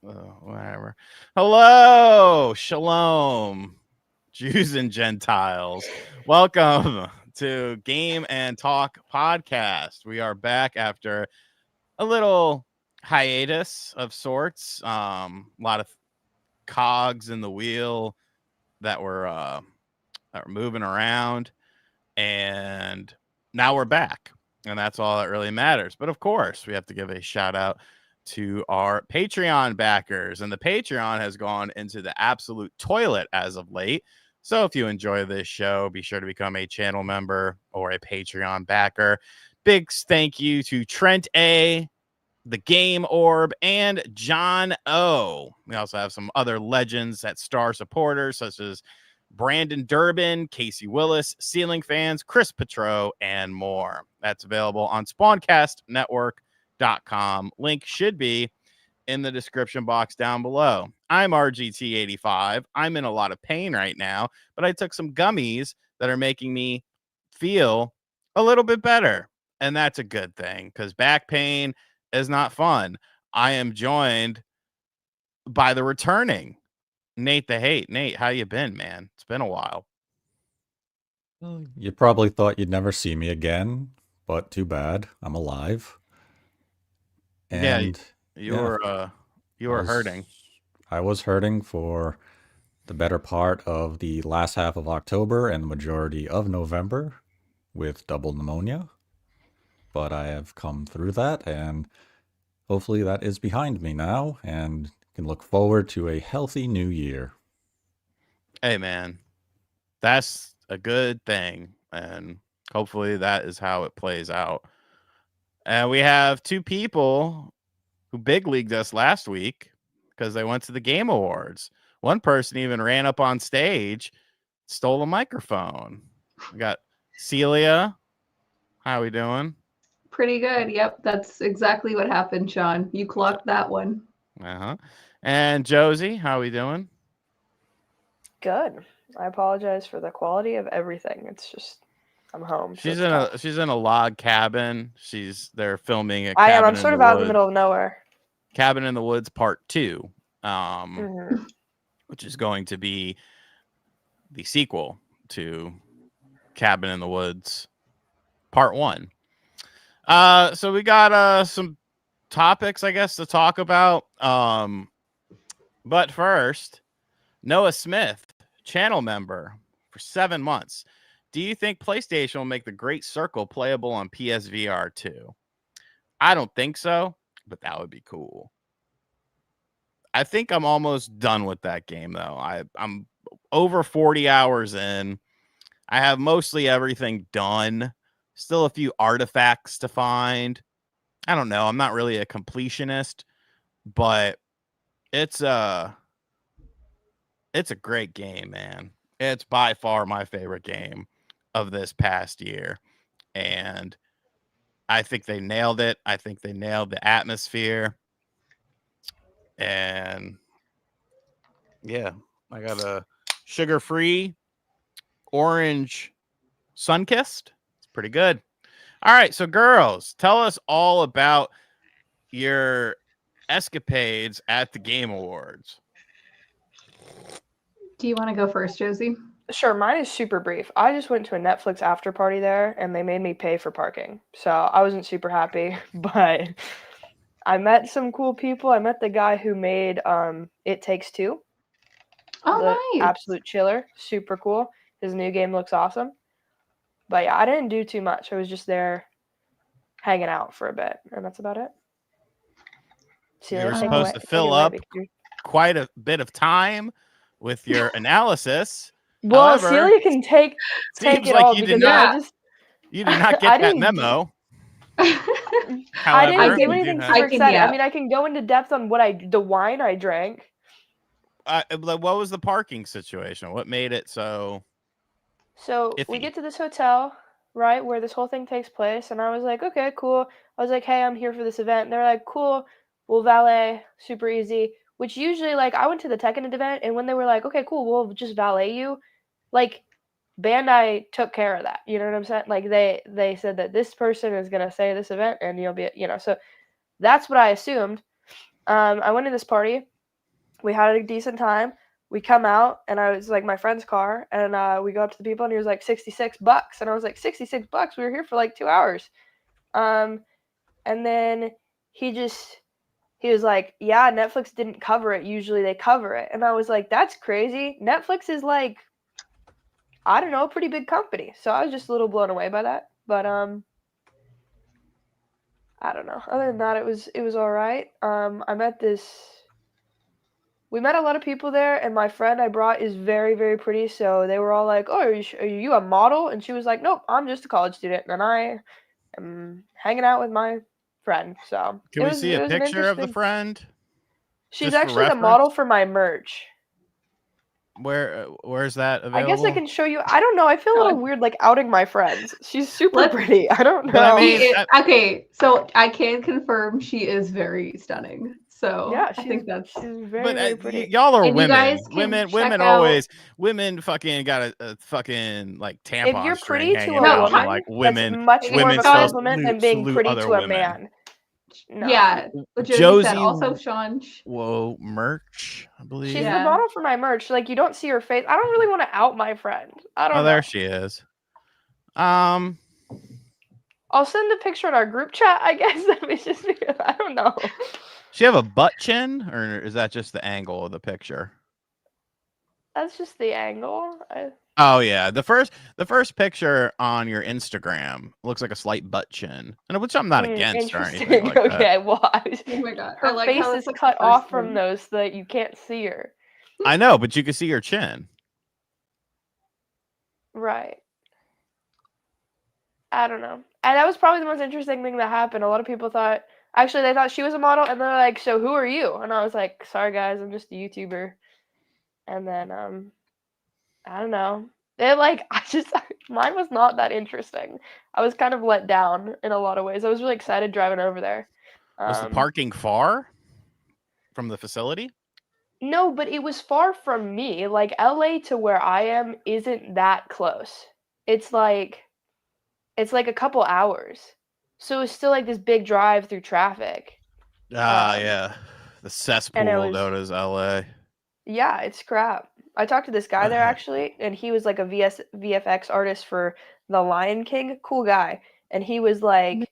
Whatever. Hello, shalom, Jews and Gentiles. Welcome to Game and Talk Podcast. We are back after a little hiatus of sorts. A lot of cogs in the wheel that were moving around, and now we're back, and that's all that really matters. But of course, we have to give a shout out to our Patreon backers, and the Patreon has gone into the absolute toilet as of late. So if you enjoy this show, be sure to become a channel member or a Patreon backer. Big thank you to Trent A, the Game Orb, and John O. We also have some other legends that star supporters, such as Brandon Durbin, Casey Willis, Ceiling Fans, Chris Petro, and more. That's available on SpawnCastNetwork.com. Link should be in the description box down below. I'm RGT85. I'm in a lot of pain right now, but I took some gummies that are making me feel a little bit better. And that's a good thing, because back pain is not fun. I am joined by the returning Nate the Hate. Nate, how you been, man? It's been a while. Well, you probably thought you'd never see me again, but too bad. I'm alive. And you yeah, were you I were was hurting. I was hurting for the better part of the last half of October and the majority of November with double pneumonia. But I have come through that, and hopefully that is behind me now and can look forward to a healthy new year. Hey, man, that's a good thing, and hopefully that is how it plays out. And we have two people who big leagued us last week because they went to the Game Awards. One person even ran up on stage, stole a microphone. We got Celia. How we doing? Pretty good. Yep, that's exactly what happened, Sean. You clocked that one. Uh-huh. And Josie, how we doing? Good. I apologize for the quality of everything. It's just I'm home. She's so in it's tough. she's in a log cabin. They're filming a I am. cabin I'm in sort the of out in the woods. middle of nowhere. Cabin in the Woods Part 2, Mhm. which is going to be the sequel to Cabin in the Woods Part 1. So we got some topics, I guess, to talk about. But first, Noah Smith, channel member for 7 months. Do you think PlayStation will make the Great Circle playable on PSVR 2? I don't think so, but that would be cool. I think I'm almost done with that game, though. I'm over 40 hours in. I have mostly everything done. Still a few artifacts to find. I don't know. I'm not really a completionist, but it's a great game, man. It's by far my favorite game of this past year. And I think they nailed it. I think they nailed the atmosphere. And yeah, I got a sugar-free orange Sunkissed. It's pretty good. All right, so girls, tell us all about your escapades at the Game Awards. Do you want to go first, Josie? Sure, mine is super brief. I just went to a Netflix after party there, and they made me pay for parking. So I wasn't super happy, but I met some cool people. I met the guy who made It Takes Two. Oh, The nice. absolute chiller. Super cool. His new game looks awesome. But yeah, I didn't do too much. I was just there hanging out for a bit, and that's about it. You were Celia, take supposed away- to take it fill away, up because quite a bit of time with your analysis. Well, However, Celia can take seems it like all you did because not. You did not get I that didn't memo. I However, didn't do we do anything have. super exciting. yeah. I mean, I can go into depth on the wine I drank. What was the parking situation? What made it so? So we Iffy. get to this hotel, right, where this whole thing takes place, and I was like, okay, cool. I was like, hey, I'm here for this event. And they're like, cool, we'll valet, super easy. Which usually, like, I went to the Tekken event, and when they were like, okay, cool, we'll just valet you, like, Bandai took care of that. You know what I'm saying? Like, they said that this person is gonna say this event, and you'll be, so that's what I assumed. I went to this party. We had a decent time. We come out, and I was like my friend's car, and we go up to the people, and he was like $66, and I was like $66. We were here for like 2 hours, and then he was like, yeah, Netflix didn't cover it. Usually they cover it, and I was like, that's crazy. Netflix is like, I don't know, a pretty big company, so I was just a little blown away by that. But I don't know. Other than that, it was all right. We met a lot of people there, and my friend I brought is very, very pretty. So they were all like, "Oh, are you a model?" And she was like, "Nope, I'm just a college student, and I am hanging out with my friend." So Can we see a picture of the friend? She's just for actually the reference? model for my merch. Where's that available? I guess I can show you. I don't know. I feel a little weird, like outing my friends. She's super pretty. I don't know. But I mean, okay, so I can confirm she is very stunning. So yeah, I think that's. She's very, very pretty. Y'all are And you women. guys can Women check always. Women fucking got a fucking like tampon If you're string pretty to hanging a out, woman, and, like women. that's much more women of a supposed compliment to than being salute pretty other to a women. man. No. Yeah, what Josie Josie said. Also, Sean. Woah merch, I believe. She's the model for my merch. Like, you don't see her face. I don't really want to out my friend. I don't know. There she is. I'll send a picture in our group chat, I guess. I don't know. She have a butt chin, or is that just the angle of the picture? That's just the angle. Oh yeah, the first picture on your Instagram looks like a slight butt chin, and which I'm not against or anything like that. Okay, well, oh my god, her face is cut off from those so that you can't see her. I know, but you can see her chin. Right. I don't know. And that was probably the most interesting thing that happened. A lot of people thought, actually, they thought she was a model, and they're like, "So who are you?" And I was like, "Sorry guys, I'm just a YouTuber." And then I don't know. Mine was not that interesting. I was kind of let down in a lot of ways. I was really excited driving over there. Was the parking far from the facility? No, but it was far from me. Like, LA to where I am isn't that close. It's like a couple hours. So it's still like this big drive through traffic. Yeah. The cesspool known as LA. Yeah, it's crap. I talked to this guy there actually, and he was like a VFX artist for The Lion King. Cool guy. And he was like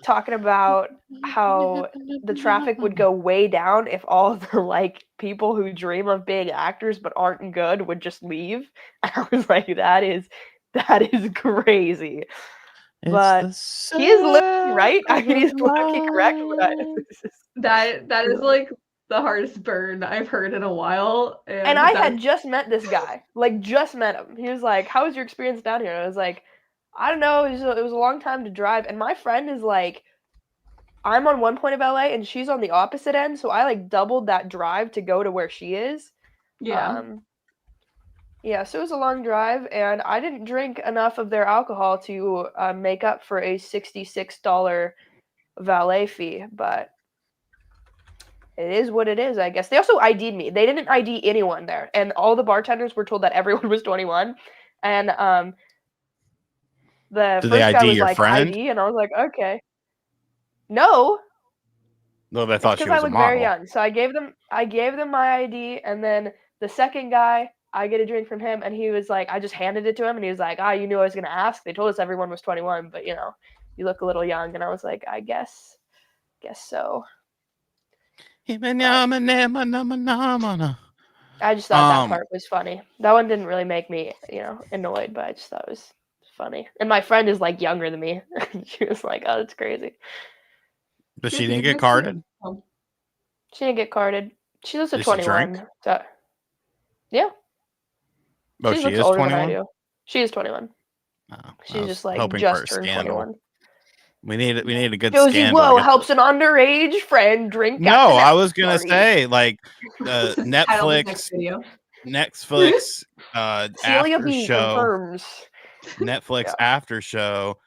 talking about how the traffic would go way down if all the like people who dream of being actors but aren't good would just leave. And I was like, that is crazy. But he is literally right. I mean, he's literally correct. That is like the hardest burn I've heard in a while. And I had just met this guy, like just met him. He was like, "How was your experience down here?" And I was like, "I don't know. It was a long time to drive." And my friend is like, I'm on one point of LA and she's on the opposite end, so I like doubled that drive to go to where she is. Yeah. Yeah, so it was a long drive, and I didn't drink enough of their alcohol to make up for a $66 valet fee, but it is what it is, I guess. They also ID'd me. They didn't ID anyone there, and all the bartenders were told that everyone was 21. And the Did first they guy ID was your like, friend? ID, and I was like, okay. No. No, they thought she was I a look model. very young, so I gave them my ID, and then the second guy, I get a drink from him, and he was like, I just handed it to him, and he was like, you knew I was gonna ask. They told us everyone was 21, but you look a little young, and I was like, I guess so. I just thought that part was funny. That one didn't really make me, annoyed, but I just thought it was funny. And my friend is like younger than me. She was like, "Oh, that's crazy." But she didn't get carded? She didn't get carded. She lives at 21. So, yeah. Oh, she is 21? She is 21. Oh, she's just like just turned 21. We need a good Josie scandal. Woah helps an underage friend drink. No, I was gonna say like Netflix after show. Confirms. Netflix after show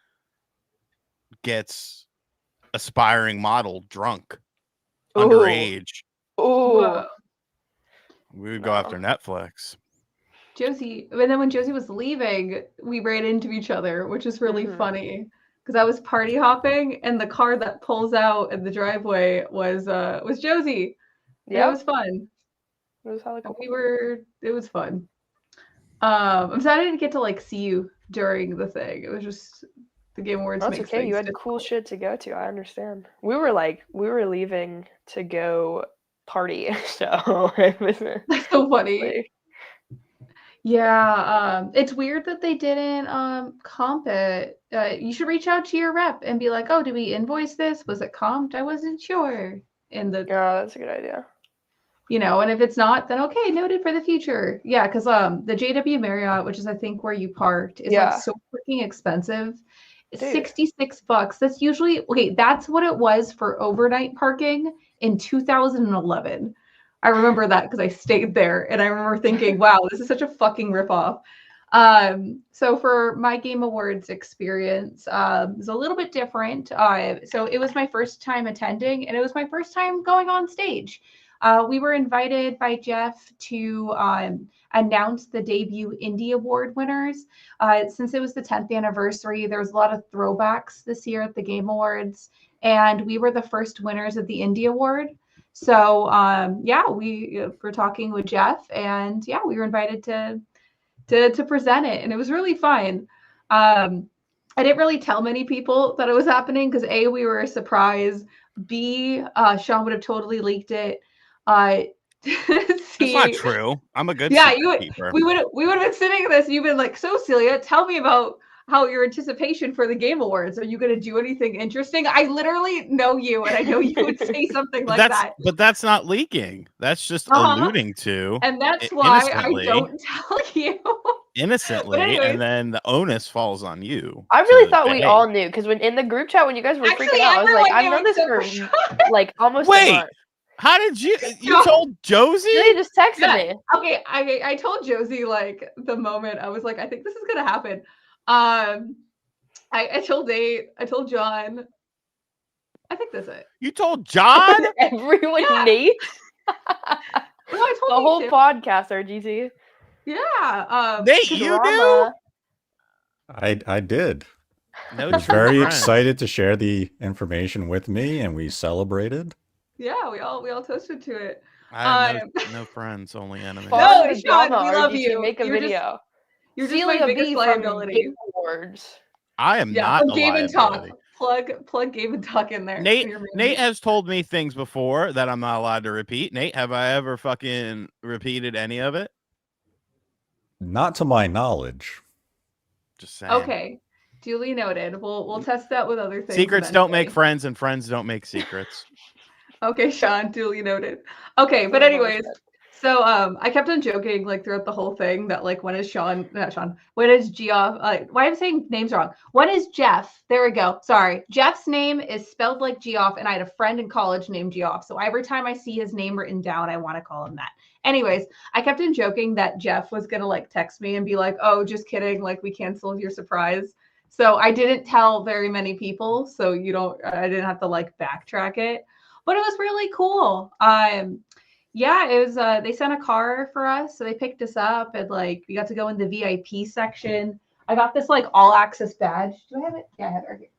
gets aspiring model drunk underage. Oh, we would go after Netflix. Josie, and then when Josie was leaving, we ran into each other, which is really funny because I was party hopping, and the car that pulls out in the driveway was Josie. Yeah, It was fun. it was hella cool. It was fun. I'm sad I didn't get to like see you during the thing. It was just the Game Awards That's makes okay. You things had cool shit to go to. I understand. We were leaving to go party, so it was That's so funny. like, Yeah, it's weird that they didn't comp it. You should reach out to your rep and be like, "Oh, did we invoice this? Was it comped? I wasn't sure." And yeah, that's a good idea. and if it's not, then okay, noted for the future. Yeah, because the JW Marriott, which is I think where you parked, is like Yeah. so freaking expensive. Dude. $66. That's usually that's what it was for overnight parking in 2011. I remember that because I stayed there and I remember thinking, wow, this is such a fucking ripoff. So for my Game Awards experience, it was a little bit different. So it was my first time attending and it was my first time going on stage. We were invited by Jeff to announce the debut Indie Award winners. Since it was the 10th anniversary, there was a lot of throwbacks this year at the Game Awards, and we were the first winners of the Indie Award. So we were talking with Jeff, and we were invited to present it, and it was really fun. I didn't really tell many people that it was happening because A, we were a surprise. B, Sean would have totally leaked it. That's not true. I'm a good keeper. we would have been sitting in this and you've been like, so Celia, tell me about how your anticipation for the Game Awards. Are you going to do anything interesting? I literally know you and I know you would say something like that. But that's not leaking. That's just alluding to. And that's why I don't tell you. Innocently, and then the onus falls on you. I really thought we all knew because when in the group chat when you guys were freaking out, I was like, I've known this for like almost a month. How did you told Josie? She just texted me. Okay, I told Josie like the moment I was like, I think this is gonna happen. I told Nate, I told John. I think that's it. You told John? Everyone, Nate. No, I told the whole podcast, RGT. Yeah. Nate, you knew? I did. No, I was very excited to share the information with me, and we celebrated. Yeah, we all toasted to it. I have no friends, only enemies. No, Sean, we love you. Make a video. You're just my biggest liability. Awards. I am not a Game and Talk. liability. Plug Game and Talk in there. Nate has told me things before that I'm not allowed to repeat. Nate, have I ever fucking repeated any of it? Not to my knowledge. Just saying. Okay. Duly noted. We'll test that with other things. Secrets don't make friends, and friends don't make secrets. Okay, Sean, duly noted. Okay, but anyways, so I kept on joking like throughout the whole thing that like when is Geoff? Why am I saying names wrong? When is Jeff? There we go. Sorry, Jeff's name is spelled like Geoff, and I had a friend in college named Geoff. So every time I see his name written down, I want to call him that. Anyways, I kept on joking that Jeff was gonna like text me and be like, "Oh, just kidding. Like we canceled your surprise." So I didn't tell very many people, so I didn't have to like backtrack it. But it was really cool. It was they sent a car for us, so they picked us up and like we got to go in the VIP section. I got this like all access badge. Do I have it? Yeah, I have it right here.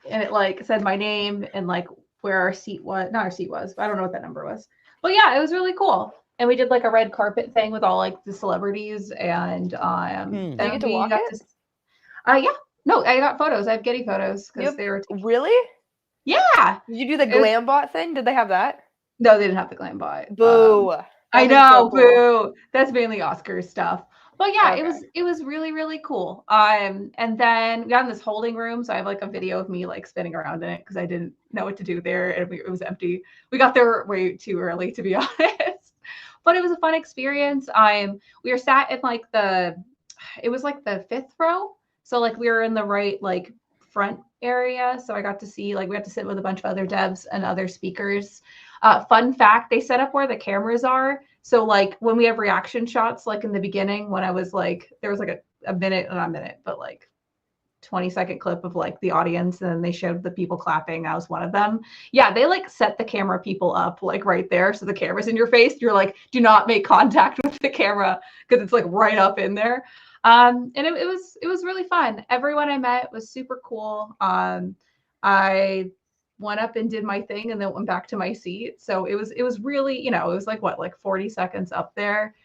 And it like said my name and like where our seat was. Not our seat was, but I don't know what that number was. But yeah, it was really cool. And we did like a red carpet thing with all like the celebrities and Did you get to walk it? Yeah. No, I got photos. I have Getty photos because they were really. Yeah. Did you do the glam bot thing? Did they have that? No, they didn't have the glam bot. Boo. I know, so cool. Boo. That's mainly Oscars stuff. But yeah, okay. it was really, really cool. And then we got in this holding room. So I have like a video of me like spinning around in it because I didn't know what to do there and it was empty. We got there way too early, to be honest. But it was a fun experience. We were sat in like it was like the 5th row. So like we were in the right like front area. So I got to see like we had to sit with a bunch of other devs and other speakers. Fun fact, they set up where the cameras are. So like when we have reaction shots, like in the beginning when I was like, there was like a minute, not a minute, but like 20-second clip of like the audience and then they showed the people clapping. I was one of them. Yeah, they like set the camera people up like right there. So the camera's in your face. You're like, do not make contact with the camera because it's like right up in there. And it was really fun. Everyone I met was super cool. I went up and did my thing and then went back to my seat. So it was really, it was like what, like 40 seconds up there.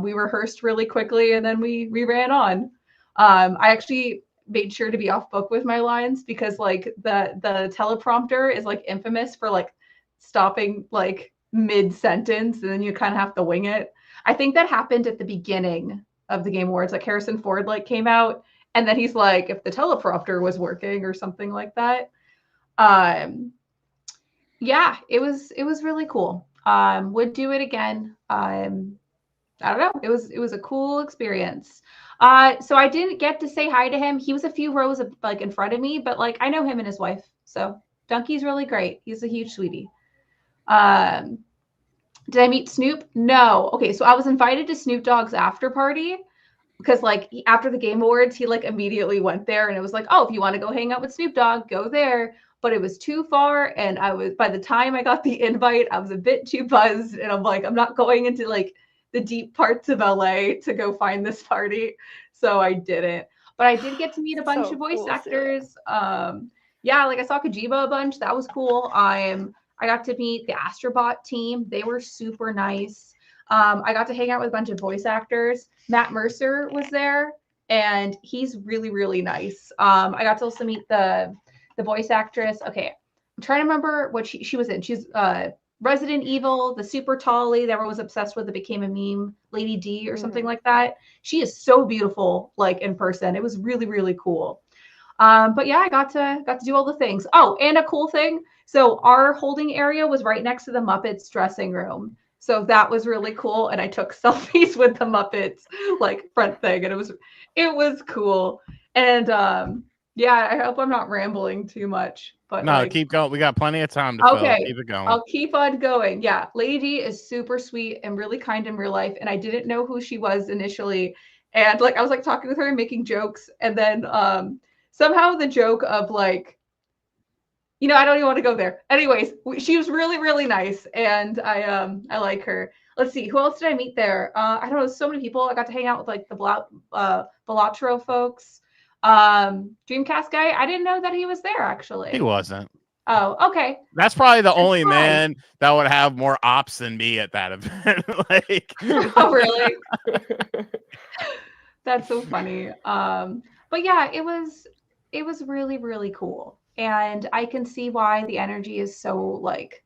We rehearsed really quickly and then we ran on. I actually made sure to be off book with my lines because like the teleprompter is like infamous for like stopping like mid sentence and then you kind of have to wing it. I think that happened at the beginning of the Game Awards. Like Harrison Ford like came out and then he's like, if the teleprompter was working or something like that. Yeah, it was really cool. Would do it again. I don't know. It was a cool experience. So I didn't get to say hi to him. He was a few rows of, like in front of me, but like I know him and his wife. So Donkey's really great. He's a huge sweetie. Did I meet Snoop? No. Okay, so I was invited to Snoop Dogg's after party because like after the Game Awards, he like immediately went there and it was like, oh, if you want to go hang out with Snoop Dogg, go there. But it was too far, and by the time I got the invite, I was a bit too buzzed, and I'm like, I'm not going into like the deep parts of LA to go find this party, so I didn't. But I did get to meet a bunch of voice actors. Yeah, like I saw Kojima a bunch. That was cool. I got to meet the Astrobot team. They were super nice. I got to hang out with a bunch of voice actors. Matt Mercer was there, and he's really, really nice. I got to also meet the voice actress. Okay, I'm trying to remember what she was in. She's Resident Evil, the super tall lady that everyone was obsessed with that became a meme, Lady D or something like that. She is so beautiful, like in person. It was really, really cool. But yeah, I got to do all the things. Oh, and a cool thing. So our holding area was right next to the Muppets dressing room. So that was really cool. And I took selfies with the Muppets like front thing. And it was cool. And yeah, I hope I'm not rambling too much. But no, like, keep going. We got plenty of time to fill. Keep it going. I'll keep on going. Yeah, Lady D is super sweet and really kind in real life. And I didn't know who she was initially. And like I was like talking with her and making jokes. And then somehow the joke of like, I don't even want to go there. Anyways, she was really, really nice. And I like her. Let's see, who else did I meet there? I don't know, so many people. I got to hang out with like the Belatro folks. Dreamcast guy, I didn't know that he was there actually. He wasn't. Oh, okay. That's probably the only man that would have more ops than me at that event. Like, oh, really? That's so funny. But yeah, it was really, really cool. And I can see why the energy is so like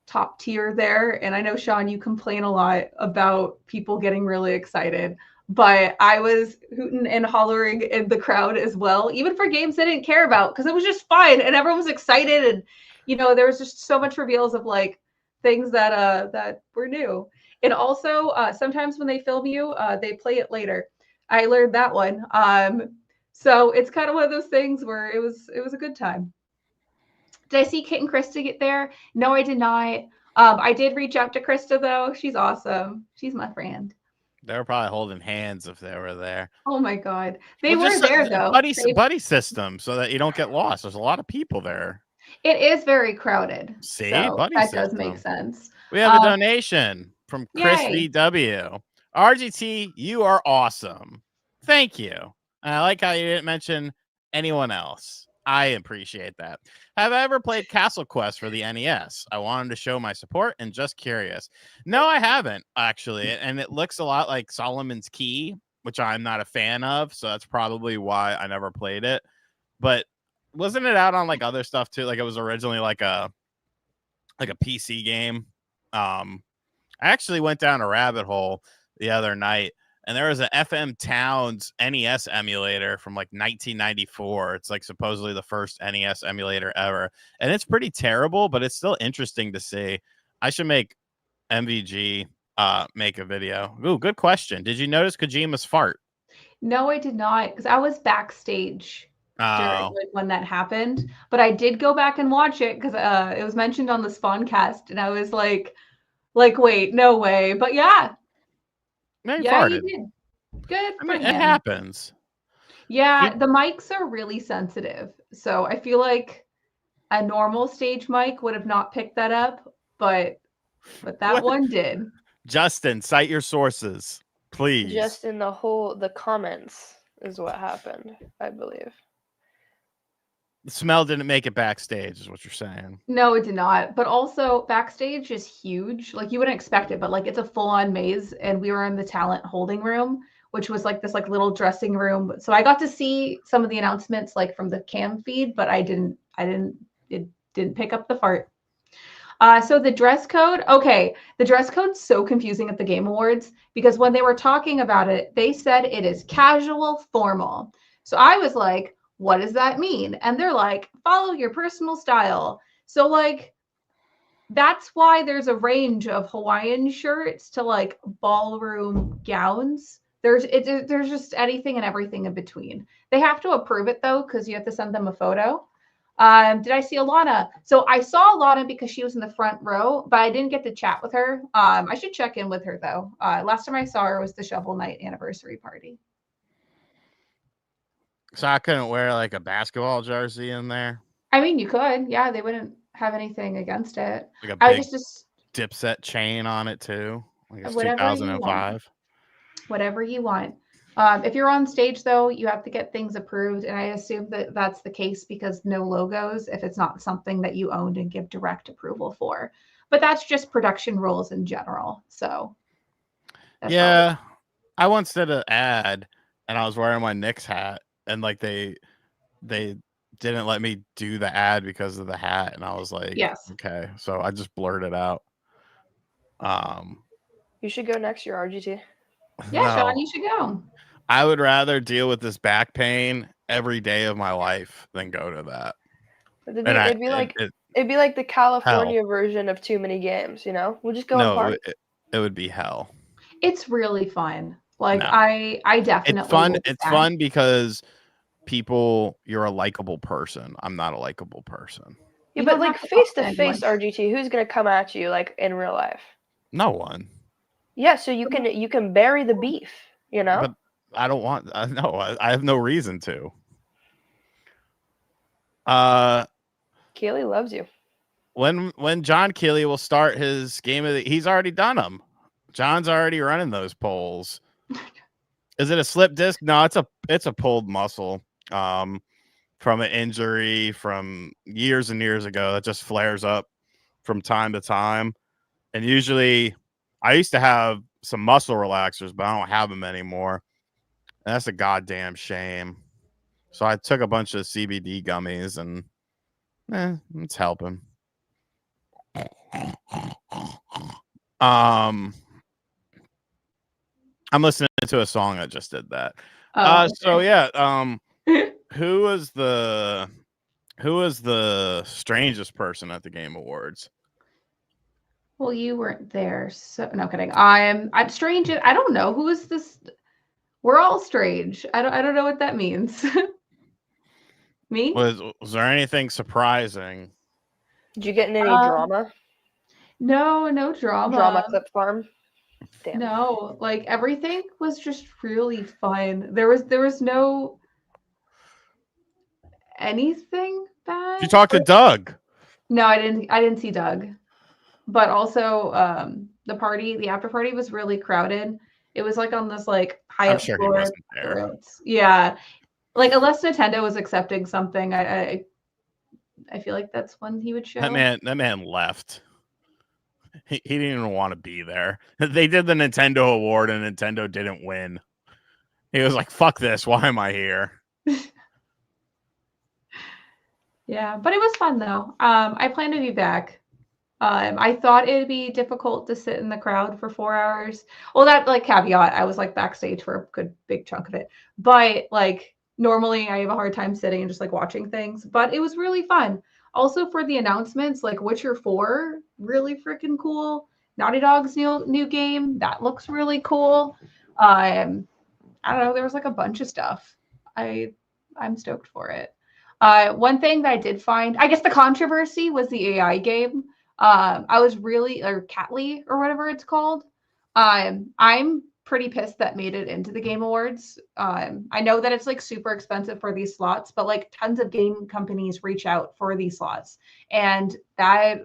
top tier there. And I know, Sean, you complain a lot about people getting really excited, but I was hooting and hollering in the crowd as well, even for games I didn't care about, because it was just fun and everyone was excited. And, there was just so much reveals of like things that were new. And also sometimes when they film you, they play it later. I learned that one. So it's kind of one of those things where it was a good time. Did I see Kit and Krista get there? No, I did not. I did reach out to Krista though. She's awesome. She's my friend. they were probably holding hands if they were there. Oh my God. They were there though. Buddy system so that you don't get lost. There's a lot of people there. It is very crowded. See, so buddy that system. Does make sense. We have a donation from Chris Yay. VW. RGT, you are awesome. Thank you. And I like how you didn't mention anyone else. I appreciate that. Have I ever played Castle Quest for the NES? I wanted to show my support and just curious. No, I haven't, actually. And it looks a lot like Solomon's Key, which I'm not a fan of. So that's probably why I never played it. But wasn't it out on like other stuff too? Like it was originally like a PC game. I actually went down a rabbit hole the other night, and there was an FM Towns NES emulator from like 1994. It's like supposedly the first NES emulator ever, and it's pretty terrible, but it's still interesting to see. I should make MVG make a video. Ooh, good question. Did you notice Kojima's fart? No, I did not, because I was backstage during when that happened. But I did go back and watch it because it was mentioned on the Spawncast, and I was like, wait, no way. But yeah. Yeah, he did. Good. I mean, it happens. Yeah, the mics are really sensitive. So I feel like a normal stage mic would have not picked that up, but that one did. Justin, cite your sources, please. Just in the comments is what happened, I believe. The smell didn't make it backstage, is what you're saying. No, it did not. But also, backstage is huge. Like you wouldn't expect it, but like it's a full-on maze, and we were in the talent holding room, which was like this like little dressing room. So I got to see some of the announcements like from the cam feed, but it didn't pick up the fart. So the dress code, okay, the dress code's so confusing at the Game Awards because when they were talking about it, they said it is casual formal. So I was like, what does that mean? And they're like, follow your personal style. So like that's why there's a range of Hawaiian shirts to like ballroom gowns. There's just anything and everything in between. They have to approve it though, because you have to send them a photo. Did I see Alana? So I saw Alana because she was in the front row, but I didn't get to chat with her. I should check in with her though. Last time I saw her was the Shovel Knight anniversary party. So I couldn't wear like a basketball jersey in there. I mean, you could. Yeah, they wouldn't have anything against it. Like a I big was just Dipset chain on it too. Like it's whatever you want. 2005. Whatever you want. If you're on stage though, you have to get things approved, and I assume that that's the case because no logos if it's not something that you owned and give direct approval for. But that's just production rules in general. So that's Yeah, I once did an ad, and I was wearing my Knicks hat, and like they didn't let me do the ad because of the hat, and I was like, yes. okay, so I just blurted out. You should go next year, RGT. Yeah, no, Sean, you should go. I would rather deal with this back pain every day of my life than go to that. It'd be like the California version of too many games, you know? We'll just go and party. It would be hell. It's really fun. Like No. I definitely it's fun. It's fun because you're a likable person. I'm not a likable person. Yeah, but like face to face RGT, who's gonna come at you like in real life? No one. Yeah, so you can bury the beef, you know? But I don't want. No, I have no reason to. Keely loves you. When John Keely will start his game of he's already done them. John's already running those polls. Is it a slip disc? No, it's a pulled muscle from an injury from years and years ago that just flares up from time to time. And usually I used to have some muscle relaxers, but I don't have them anymore. And that's a goddamn shame. So I took a bunch of CBD gummies and it's helping. I'm listening to a song that just did that. Okay. So yeah, who was the strangest person at the Game Awards? Well, you weren't there, so no kidding. I'm strange. I don't know who is this. We're all strange. I don't know what that means. Me? Was there anything surprising? Did you get in any drama? No drama. Drama clip farm. Damn. No, like everything was just really fun. There was no anything bad. Did you talk to Doug? No, I didn't see Doug. But also the after party was really crowded. It was like on this like high I'm up sure floor. he wasn't there. Yeah. Like unless Nintendo was accepting something, I feel like that's when he would show. That man left. He didn't even want to be there. They did the Nintendo award and Nintendo didn't win. He was like, fuck this. Why am I here? Yeah, but it was fun though. I plan to be back. I thought it'd be difficult to sit in the crowd for 4 hours. Well, that like caveat, I was like backstage for a good big chunk of it. But like normally I have a hard time sitting and just like watching things. But it was really fun. Also for the announcements, like Witcher 4, really freaking cool. Naughty Dog's new game, that looks really cool. I don't know, there was like a bunch of stuff. I'm stoked for it. One thing that I did find, I guess the controversy was the AI game. I was really, or Catly or whatever it's called. I'm pretty pissed that made it into the Game Awards. I know that it's like super expensive for these slots, but like tons of game companies reach out for these slots. And that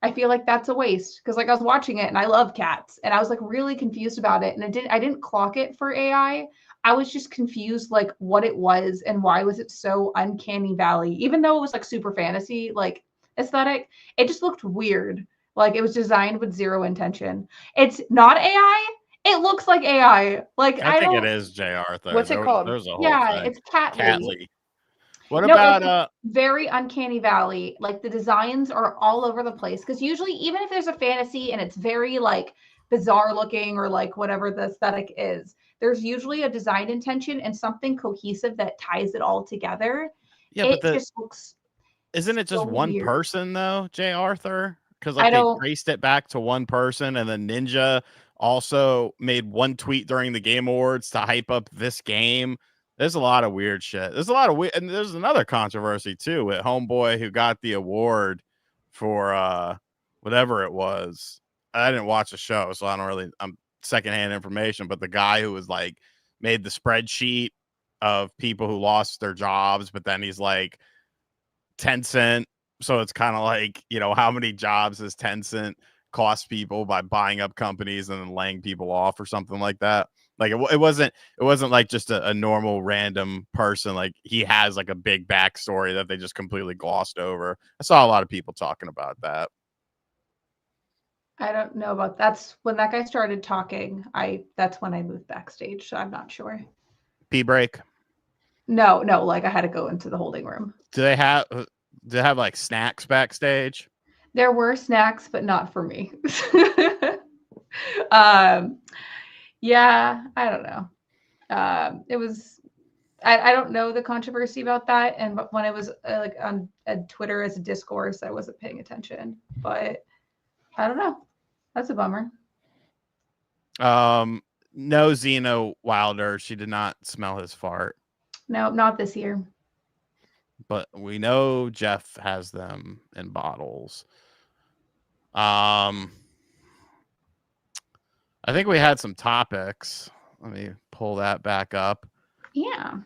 I feel like that's a waste because like I was watching it and I love cats and I was like really confused about it and I didn't clock it for AI. I was just confused like what it was and why was it so uncanny valley, even though it was like super fantasy like aesthetic. It just looked weird. Like it was designed with zero intention. It's not AI. It looks like AI. Like I I think it don't. is J. Arthur. What's it called? There's a whole Yeah, thing. it's Catly. Catly. What No, about it's very uncanny valley. Like the designs are all over the place because usually even if there's a fantasy and it's very like bizarre looking or like whatever the aesthetic is, there's usually a design intention and something cohesive that ties it all together. yeah, It but just looks isn't it just so one weird. person though, J. Arthur? Because I like they don't. traced it back to one person, and then Ninja also made one tweet during the Game Awards to hype up this game. There's a lot of weird shit. There's a lot of weird, and there's another controversy too with Homeboy who got the award for whatever it was. I didn't watch the show, so I don't really. I'm secondhand information, but the guy who was like made the spreadsheet of people who lost their jobs, but then he's like Tencent. So it's kind of like, how many jobs does Tencent cost people by buying up companies and then laying people off or something like that? Like it wasn't like just a normal random person. Like he has like a big backstory that they just completely glossed over. I saw a lot of people talking about that. I don't know about that's when that guy started talking. That's when I moved backstage, so I'm not sure. Pee break. No, like I had to go into the holding room. Do they have like snacks backstage? There were snacks, but not for me. Yeah, I don't know. It was I don't know the controversy about that, and when it was like on Twitter as a discourse, I wasn't paying attention. But I don't know. That's a bummer. No Xeno Wilder. She did not smell his fart. No, not this year. But we know Jeff has them in bottles. I think we had some topics. Let me pull that back up. Yeah.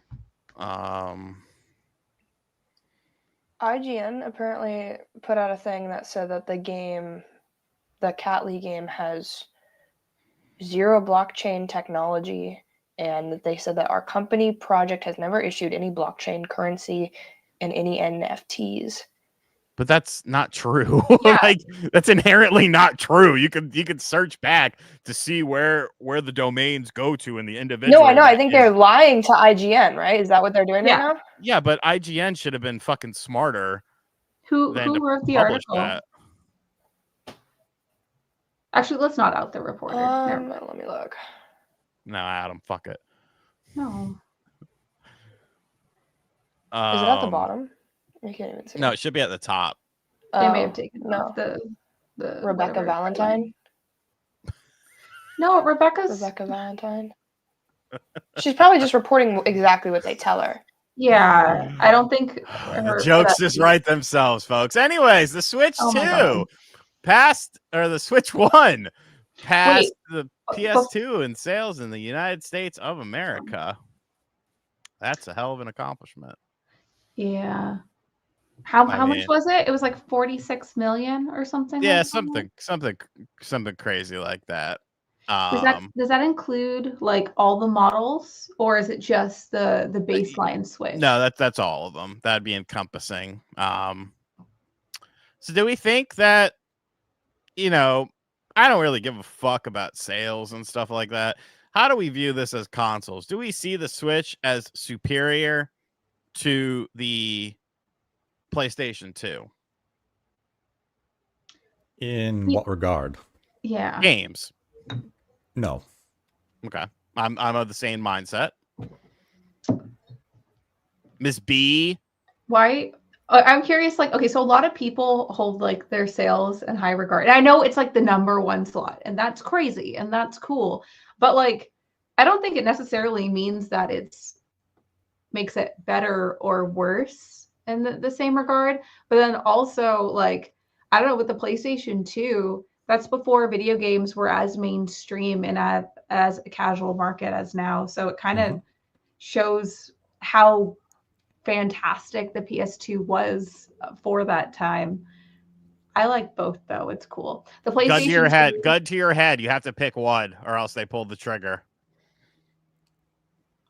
IGN apparently put out a thing that said that the Catly game has zero blockchain technology, and they said that our company project has never issued any blockchain currency and any NFTs. But that's not true. Yeah. Like that's inherently not true. You could search back to see where the domains go to in the individual. No, I know. I think they're lying to IGN, right? Is that what they're doing right now? Yeah, but IGN should have been fucking smarter. Who wrote the article? That. Actually, let's not out the reporter. Let me look. No, Adam, fuck it. No. Is it at the bottom? I can't even see. No, it should be at the top. They may have taken off the Rebecca Valentine. No, Rebecca Valentine. She's probably just reporting exactly what they tell her. Yeah, I don't think the jokes just write themselves, folks. Anyways, the Switch 2 passed, or the Switch 1 passed the PS2 in sales in the United States of America. That's a hell of an accomplishment. Yeah. How much was it? It was like 46 million or something. Yeah, like something crazy like that. Does that include like all the models, or is it just the baseline Switch? No, that's all of them. That'd be encompassing. So do we think that, I don't really give a fuck about sales and stuff like that. How do we view this as consoles? Do we see the Switch as superior to the PlayStation 2? In what regard? Yeah. Games. No. Okay. I'm of the same mindset. Miss B. Why? I'm curious, like, okay, so a lot of people hold like their sales in high regard. And I know it's like the number one slot, and that's crazy and that's cool. But like, I don't think it necessarily means that it's makes it better or worse in the same regard. But then also, like, I don't know, with the PlayStation 2, that's before video games were as mainstream and as a casual market as now. So it kind of shows how fantastic the PS2 was for that time. I like both though. It's cool. The Gun to PlayStation your head. 2 Gun to your head. You have to pick one, or else they pull the trigger.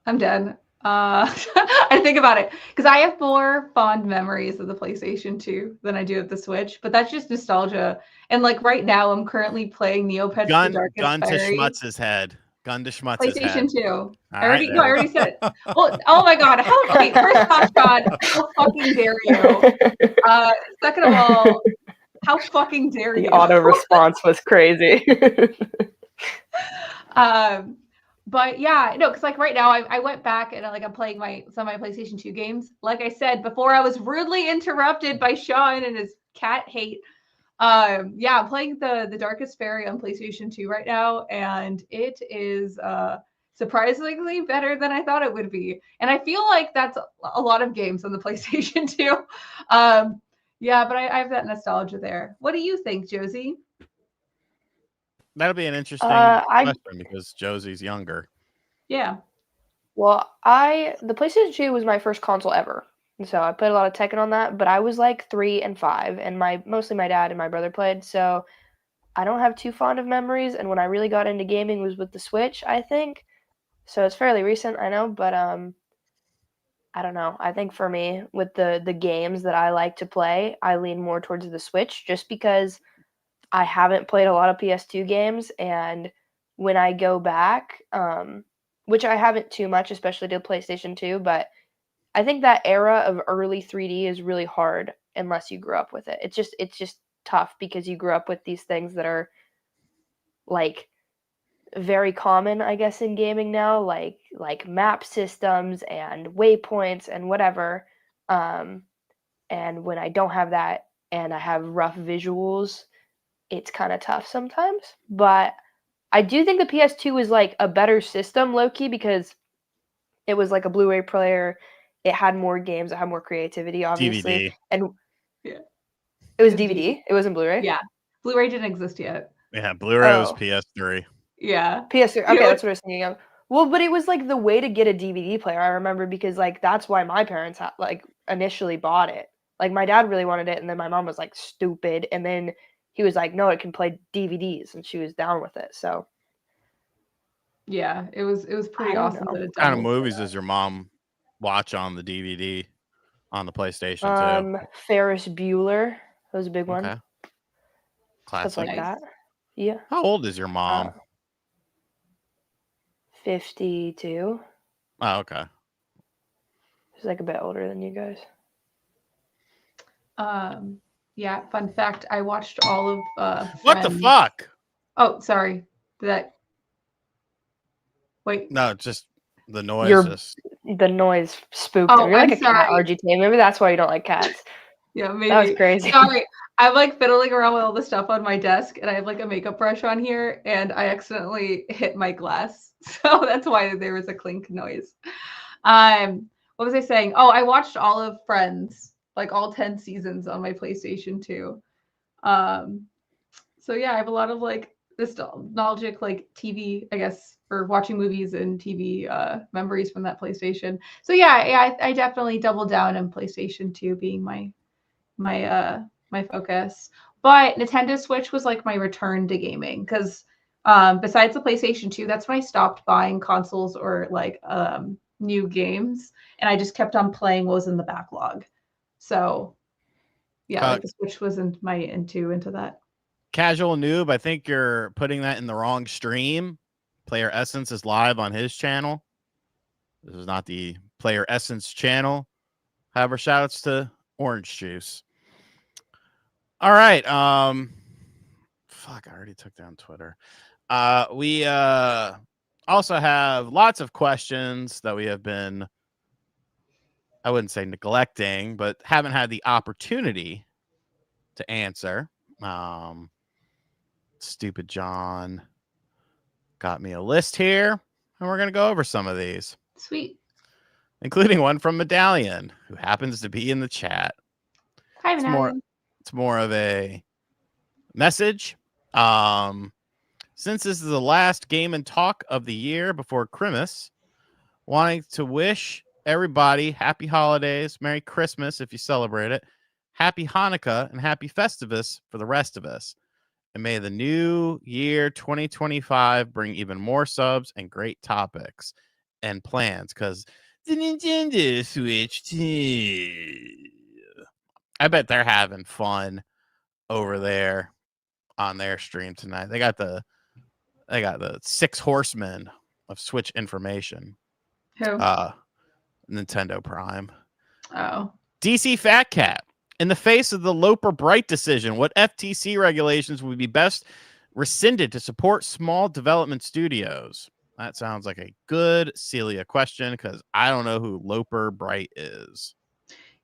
I'm dead. I think about it because I have more fond memories of the PlayStation 2 than I do of the Switch, but that's just nostalgia. And like right now, I'm currently playing Neopets: The Darkest Gun to Fairy. Schmutz's head. Gun to Schmutz's head. PlayStation 2. All I already right, already said it. Well, oh my god. Okay, first off, Sean, how fucking dare you? Second of all, how fucking dare The you? auto response was crazy. But yeah, no, because like right now I went back and like I'm playing some of my PlayStation 2 games. Like I said before, I was rudely interrupted by Sean and his cat hate. Yeah, I'm playing the Darkest Fairy on PlayStation 2 right now, and it is surprisingly better than I thought it would be. And I feel like that's a lot of games on the PlayStation 2. Yeah, but I have that nostalgia there. What do you think, Josie? That'll be an interesting I question because Josie's younger. Yeah. Well, the PlayStation 2 was my first console ever. So I played a lot of Tekken on that, but I was like 3 and 5, and mostly my dad and my brother played, so I don't have too fond of memories, and when I really got into gaming was with the Switch, I think. So it's fairly recent, I know, but I don't know. I think for me, with the games that I like to play, I lean more towards the Switch just because I haven't played a lot of PS2 games, and when I go back, which I haven't too much, especially to PlayStation 2, but I think that era of early 3D is really hard unless you grew up with it. It's just tough because you grew up with these things that are like very common, I guess, in gaming now, like map systems and waypoints and whatever. And when I don't have that and I have rough visuals, it's kind of tough sometimes. But I do think the PS2 is like a better system, low-key, because it was like a Blu-ray player. It had more games. It had more creativity, obviously. DVD. And Yeah. it was DVD. It wasn't Blu-ray? Yeah. Blu-ray didn't exist yet. Yeah, Blu-ray was Oh. PS3. Yeah. PS3. Okay, Yeah. that's what I was thinking of. Well, but it was like the way to get a DVD player, I remember, because like that's why my parents like initially bought it. Like my dad really wanted it, and then my mom was like stupid, and then he was like, "No, it can play DVDs," and she was down with it. So yeah, it was pretty awesome that it What kind of doubled. movies does your mom watch on the DVD on the PlayStation 2? Ferris Bueller, that was a big one. Okay. Stuff Classic. like that. Yeah. How old is your mom? 52. Oh, okay. She's like a bit older than you guys. Yeah, fun fact, I watched all of What the Friends. fuck? Oh, sorry. Wait. No, just the noise. Your Just... The noise spooked Oh, him. You're like I'm a cat, sorry. RGT. Maybe that's why you don't like cats. Yeah, maybe. That was crazy. Sorry. I'm like fiddling around with all the stuff on my desk, and I have like a makeup brush on here, and I accidentally hit my glass. So that's why there was a clink noise. What was I saying? Oh, I watched all of Friends, like all 10 seasons on my PlayStation 2. So yeah, I have a lot of like nostalgic like TV, I guess, or watching movies and TV memories from that PlayStation. So yeah, I definitely doubled down on PlayStation 2 being my focus. But Nintendo Switch was like my return to gaming because besides the PlayStation 2, that's when I stopped buying consoles or like new games, and I just kept on playing what was in the backlog. So yeah, like the Switch was into that. Casual noob, I think you're putting that in the wrong stream. Player Essence is live on his channel. This is not the Player Essence channel. However, shout outs to Orange Juice. All right. Fuck, I already took down Twitter. We also have lots of questions that we have been, I wouldn't say neglecting, but haven't had the opportunity to answer. Stupid John got me a list here, and we're going to go over some of these. Sweet. Including one from Medallion, who happens to be in the chat. Hi, It's Medallion. more of a message. Since this is the last game and talk of the year before Christmas, wanting to wish everybody happy holidays, Merry Christmas if you celebrate it, happy Hanukkah and happy Festivus for the rest of us. And may the new year 2025 bring even more subs and great topics and plans, because the Nintendo Switch 2. I bet they're having fun over there on their stream tonight. They got the 6 horsemen of Switch information. Who? Nintendo Prime. Oh. DC Fat Cat. In the face of the Loper Bright decision, what FTC regulations would be best rescinded to support small development studios? That sounds like a good Celia question, because I don't know who Loper Bright is.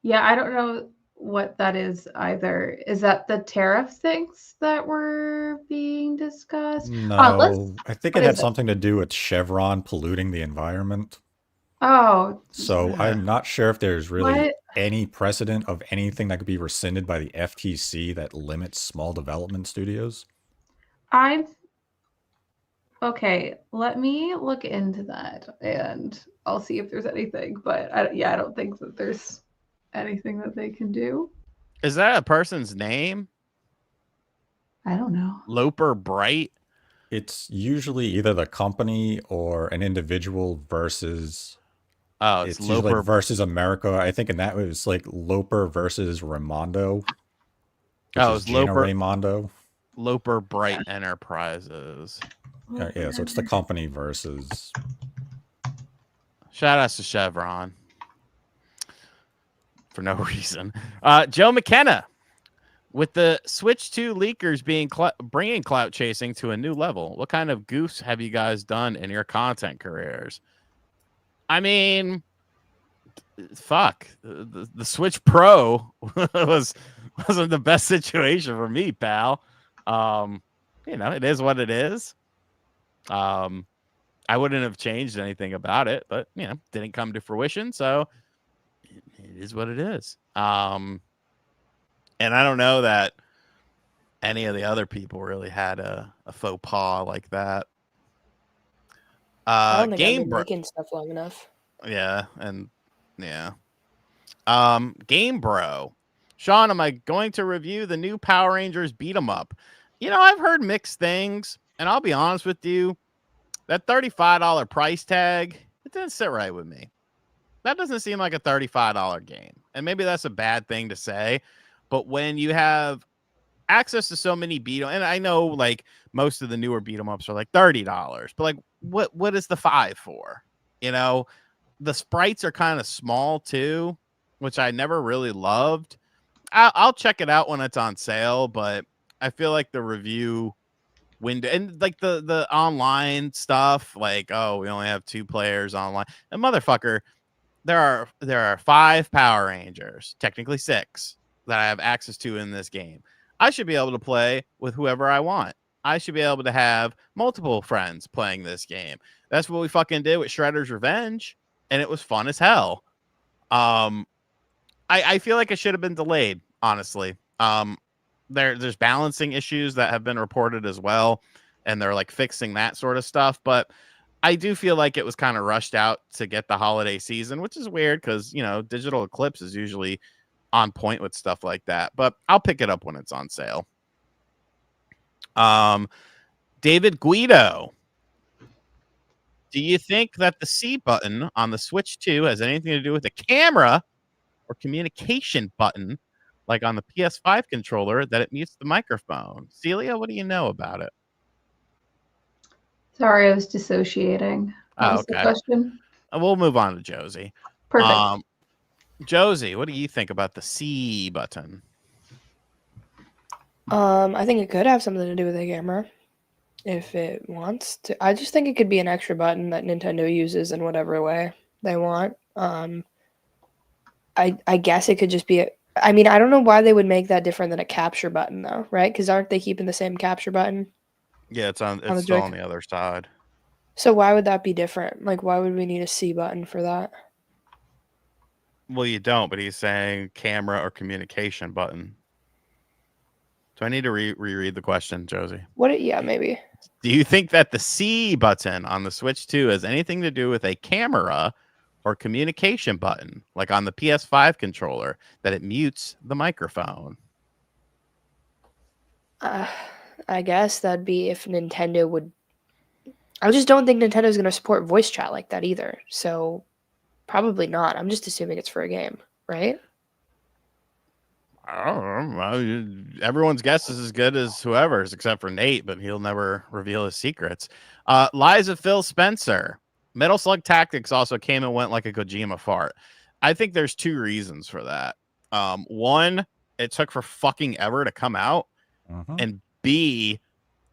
Yeah, I don't know what that is either. Is that the tariff things that were being discussed? No, I think what it had is it? something to do with Chevron polluting the environment. Oh. So Yeah. I'm not sure if there's really What? any precedent of anything that could be rescinded by the FTC that limits small development studios. Okay, let me look into that and I'll see if there's anything. But I don't think that there's anything that they can do. Is that a person's name? I don't know. Loper Bright? It's usually either the company or an individual versus. Oh, It's it's usually Loper. like versus America. I think in that it was like Loper versus Raimondo. Which is It's Gina Loper. Raimondo. Loper Bright Enterprises. Yeah, so it's the company versus. Shout outs to Chevron for no reason. Joe McKenna. With the Switch 2 leakers bringing clout chasing to a new level, what kind of goofs have you guys done in your content careers? I mean, fuck. The Switch Pro wasn't the best situation for me, pal. It is what it is. I wouldn't have changed anything about it, but didn't come to fruition, so it is what it is. And I don't know that any of the other people really had a faux pas like that. I don't think I've been making stuff long enough. Yeah, and yeah. Game Bro. Sean, am I going to review the new Power Rangers beat 'em up? I've heard mixed things, and I'll be honest with you, that $35 price tag, it didn't sit right with me. That doesn't seem like a $35 game. And maybe that's a bad thing to say, but when you have access to so many beat 'em, and I know like most of the newer beat 'em ups are like $30, but like what is the $5 for? The sprites are kind of small too, which I never really loved. I'll check it out when it's on sale, but I feel like the review window and like the online stuff, like, oh, we only have 2 players online. And motherfucker, there are 5 Power Rangers, technically 6, that I have access to in this game. I should be able to play with whoever I want. I should be able to have multiple friends playing this game. That's what we fucking did with Shredder's Revenge, and it was fun as hell. I feel like it should have been delayed, honestly. There's balancing issues that have been reported as well, and they're like fixing that sort of stuff. But I do feel like it was kind of rushed out to get the holiday season, which is weird because Digital Eclipse is usually on point with stuff like that. But I'll pick it up when it's on sale. David Guido. Do you think that the C button on the Switch 2 has anything to do with the camera or communication button, like on the PS5 controller, that it mutes the microphone? Celia, what do you know about it? Sorry, I was dissociating. What was the question? We'll move on to Josie. Perfect. Josie, what do you think about the C button? I think it could have something to do with the camera if it wants to. I just think it could be an extra button that Nintendo uses in whatever way they want. I guess it could just be I don't know why they would make that different than a capture button though, right? Because aren't they keeping the same capture button? Yeah, it's still on the other side. So why would that be different? Like, why would we need a C button for that? Well, you don't, but he's saying camera or communication button. Do I need to reread the question, Josie? Yeah, maybe. Do you think that the C button on the Switch 2 has anything to do with a camera or communication button, like on the PS5 controller, that it mutes the microphone? I guess that'd be if Nintendo would. I just don't think Nintendo's going to support voice chat like that either. So probably not. I'm just assuming it's for a game, right? I don't know. Everyone's guess is as good as whoever's, except for Nate, but he'll never reveal his secrets. Liza Phil Spencer. Metal Slug Tactics also came and went like a Kojima fart. I think there's two reasons for that. One, it took for fucking ever to come out. And B,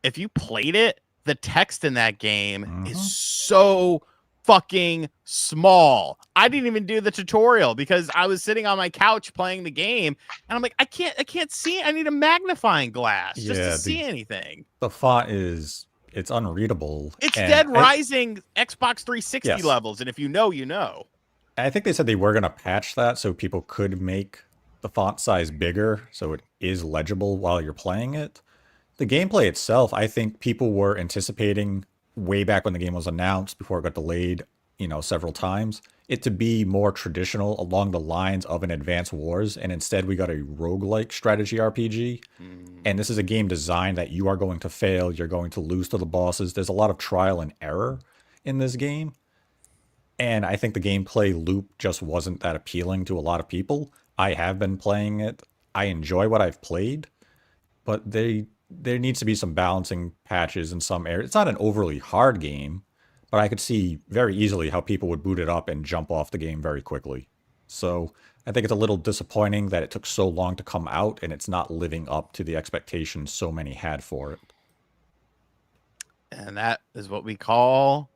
if you played it, the text in that game is so fucking small. I didn't even do the tutorial because I was sitting on my couch playing the game, and I'm like, I can't see. I need a magnifying glass just to see anything. The font it's unreadable. It's Dead Rising Xbox 360 levels, and if you know, you know. I think they said they were going to patch that so people could make the font size bigger so it is legible while you're playing it. The gameplay itself, I think people were anticipating way back when the game was announced, before it got delayed, several times, it to be more traditional along the lines of an Advance Wars, and instead we got a roguelike strategy RPG. And this is a game designed that you are going to fail, you're going to lose to the bosses. There's a lot of trial and error in this game. And I think the gameplay loop just wasn't that appealing to a lot of people. I have been playing it. I enjoy what I've played, but there needs to be some balancing patches in some areas. It's not an overly hard game, but I could see very easily how people would boot it up and jump off the game very quickly. So I think it's a little disappointing that it took so long to come out and it's not living up to the expectations so many had for it. And that is what we call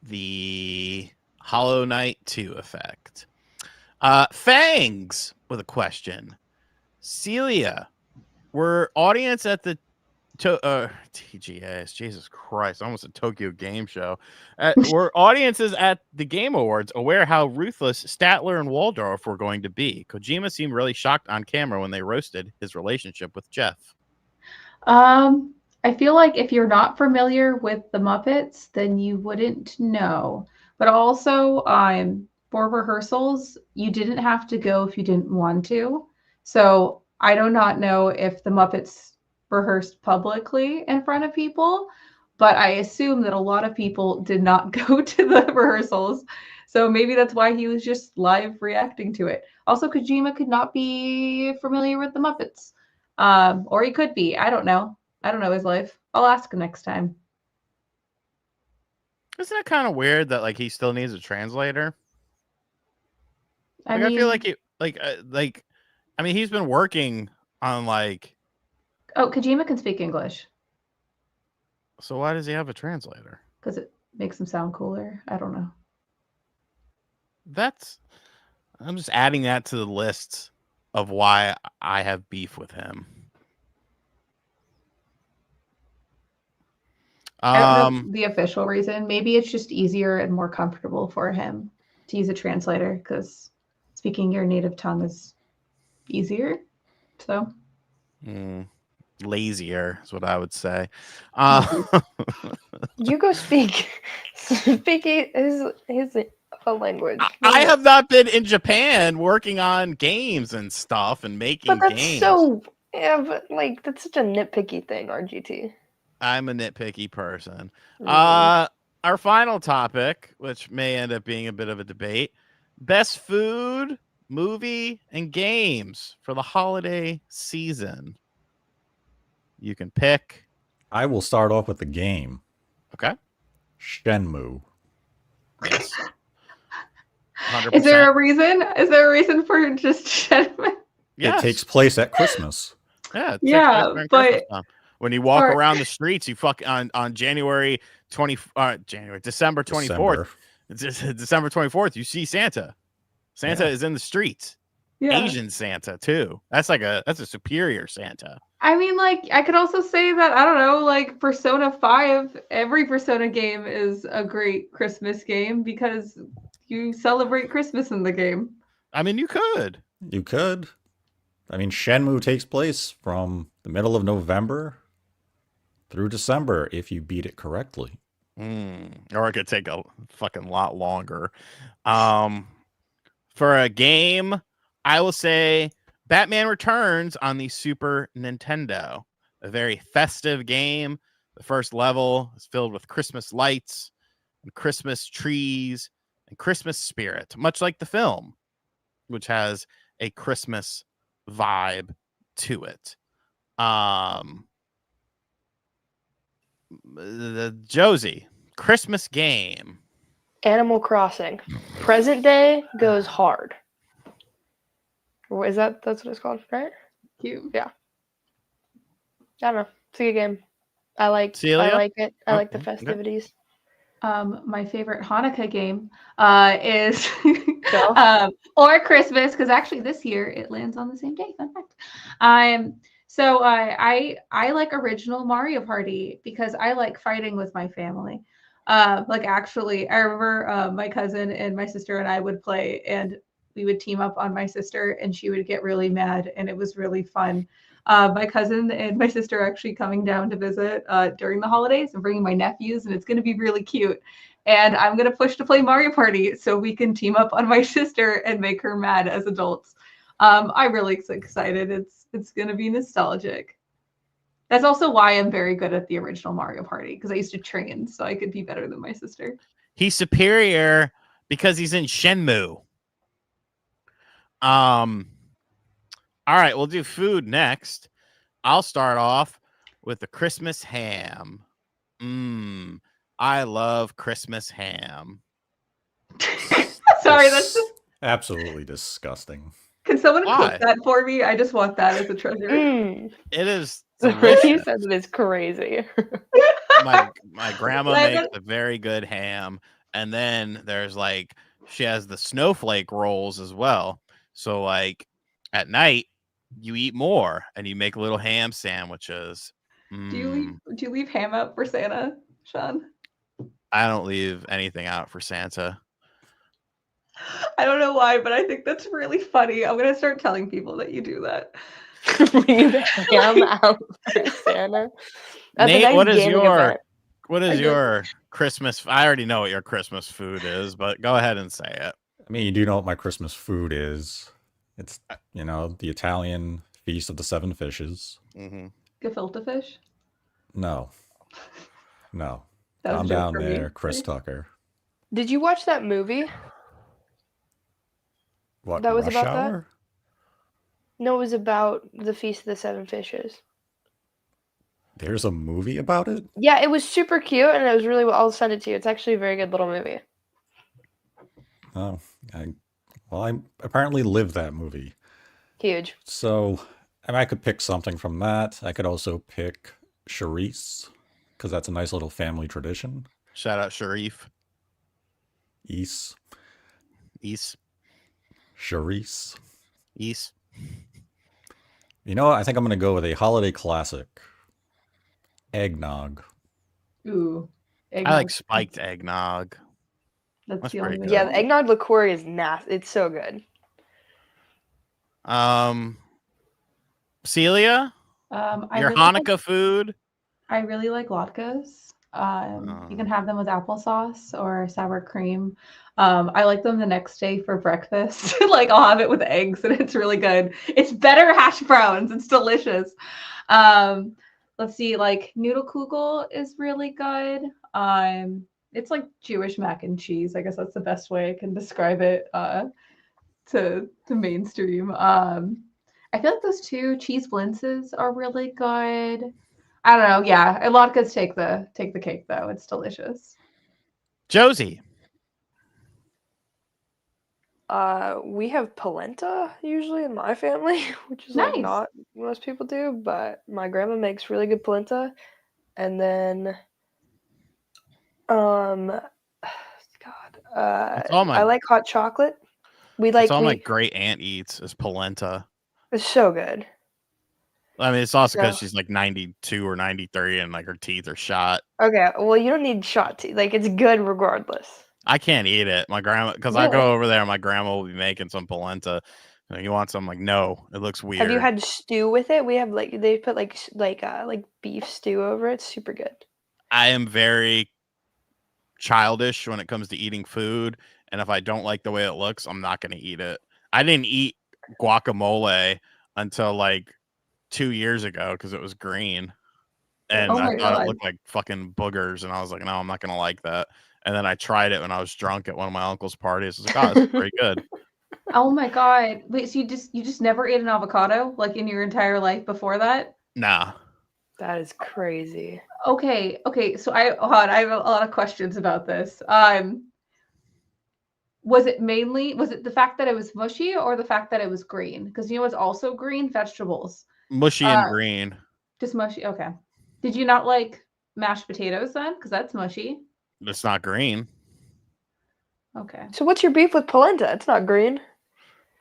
the Hollow Knight 2 effect. Fangs with a question. Celia, were audience at the TGS, Jesus Christ, almost a Tokyo Game Show. Were audiences at the Game Awards aware how ruthless Statler and Waldorf were going to be? Kojima seemed really shocked on camera when they roasted his relationship with Jeff. I feel like if you're not familiar with the Muppets, then you wouldn't know. But also, for rehearsals, you didn't have to go if you didn't want to. So I do not know if the Muppets rehearsed publicly in front of people, but I assume that a lot of people did not go to the rehearsals. So maybe that's why he was just live reacting to it. Also, Kojima could not be familiar with the Muppets. Or he could be. I don't know. I don't know his life. I'll ask him next time. Isn't it kind of weird that like he still needs a translator? I feel like I mean, he's been working on like. Oh, Kojima can speak English. So why does he have a translator? Because it makes him sound cooler. I don't know. I'm just adding that to the list of why I have beef with him. I don't know the official reason. Maybe it's just easier and more comfortable for him to use a translator because speaking your native tongue is easier. So. Lazier is what I would say. You go speak his language. I have not been in Japan working on games and stuff and making but that's games. but like that's such a nitpicky thing, RGT. I'm a nitpicky person. Really? Our final topic, which may end up being a bit of a debate: best food, movie, and games for the holiday season. You can pick. I will start off with the game. Okay. Shenmue. Yes. 100%. Is there a reason? Is there a reason for just Shenmue? Yes. It takes place at Christmas. Yeah. But when you walk around the streets, you on January 20, December 24th. December 24th, you see Santa. Santa is in the streets. Yeah. Asian Santa too. That's a superior Santa. I mean, like, I could also say that, I don't know, like Persona 5, every Persona game is a great Christmas game because you celebrate Christmas in the game. I mean, you could. I mean, Shenmue takes place from the middle of November through December if you beat it correctly. Or it could take a fucking lot longer. For a game, I will say Batman Returns on the Super Nintendo. A very festive game. The first level is filled with Christmas lights and Christmas trees and Christmas spirit, much like the film, which has a Christmas vibe to it. The Josie, Christmas game. Animal Crossing. Present day goes hard. Or is that's what it's called, right? Cute. Yeah. I don't know. It's a good game. I like Celia? it. I like the Okay, good. festivities. My favorite Hanukkah game is Go. or Christmas, because actually this year it lands on the same day. Fun fact. So I like original Mario Party because I like fighting with my family. Like actually, I remember my cousin and my sister and I would play, and we would team up on my sister, and she would get really mad, and it was really fun. My cousin and my sister are actually coming down to visit during the holidays and bringing my nephews, and it's going to be really cute. And I'm going to push to play Mario Party so we can team up on my sister and make her mad as adults. I'm really excited. It's going to be nostalgic. That's also why I'm very good at the original Mario Party, because I used to train so I could be better than my sister. He's superior because he's in Shenmue. All right, we'll do food next. I'll start off with the Christmas ham. I love Christmas ham. Sorry, that's just. Absolutely disgusting. Can someone Why? cook that for me? I just want that as a treasure. Mm. It is The way delicious. you said it is crazy. my grandma Lemon. makes a very good ham, and then there's like she has the snowflake rolls as well. So like at night you eat more and you make little ham sandwiches. Do you leave ham out for Santa, Sean? I don't leave anything out for Santa. I don't know why, but I think that's really funny. I'm gonna start telling people that you do that. Leave ham out for Santa. At the Nate, next what is gaming your event. what I is don't- your Christmas? I already know what your Christmas food is, but go ahead and say it. I mean, you do know what my Christmas food is. It's, the Italian Feast of the Seven Fishes. Mm-hmm. Gefilte fish. No. No. That was a Calm joke down for me. there, Chris Tucker. Did you watch that movie? What, That was Rush about that? Hour? No, it was about the Feast of the Seven Fishes. There's a movie about it? Yeah, it was super cute, and it was really well. I'll send it to you. It's actually a very good little movie. Oh, I apparently live that movie. Huge. So, I could pick something from that. I could also pick Charisse, because that's a nice little family tradition. Shout out Sharif. East. Charisse. East. You know what? I think I'm going to go with a holiday classic. Eggnog. Ooh. I like Eggnog. spiked eggnog. That's That's the pretty only good. Yeah, the eggnog liqueur is nasty. It's so good. Celia, I your really like- Hanukkah food. I really like latkes. You can have them with applesauce or sour cream. I like them the next day for breakfast. Like I'll have it with eggs and it's really good. It's better hash browns. It's delicious. Let's see, like noodle kugel is really good. It's like Jewish mac and cheese. I guess that's the best way I can describe it to mainstream. I feel like those two cheese blintzes are really good. I don't know. Yeah, latkes take the cake though. It's delicious. Josie. We have polenta usually in my family, which is like Nice. not most people do, but my grandma makes really good polenta. And then, God, That's all my- I like hot chocolate. That's all my great aunt eats is polenta. It's so good. I mean, it's also because Yeah. she's like 92 or 93 and like her teeth are shot. Okay, well, you don't need shot tea. Like, it's good regardless. I can't eat it. My grandma, because I go over there, my grandma will be making some polenta. You want some? Like, no, it looks weird. Have you had stew with it? We have they put like beef stew over it. It's super good. I am very childish when it comes to eating food, and if I don't like the way it looks, I'm not going to eat it. I didn't eat guacamole until like 2 years ago because it was green, and Oh I my thought it God. looked like fucking boogers, and I was like, no, I'm not going to like that. And then I tried it when I was drunk at one of my uncle's parties. I was like, oh, it's pretty good. Oh my God. Wait, so you just never ate an avocado like in your entire life before that? Nah. That is crazy. Okay, so I have a lot of questions about this. Was it the fact that it was mushy or the fact that it was green? Because you know it's also green vegetables. Mushy and green. Just mushy. Okay. Did you not like mashed potatoes then? Because that's mushy. It's not green. Okay. So what's your beef with polenta? It's not green.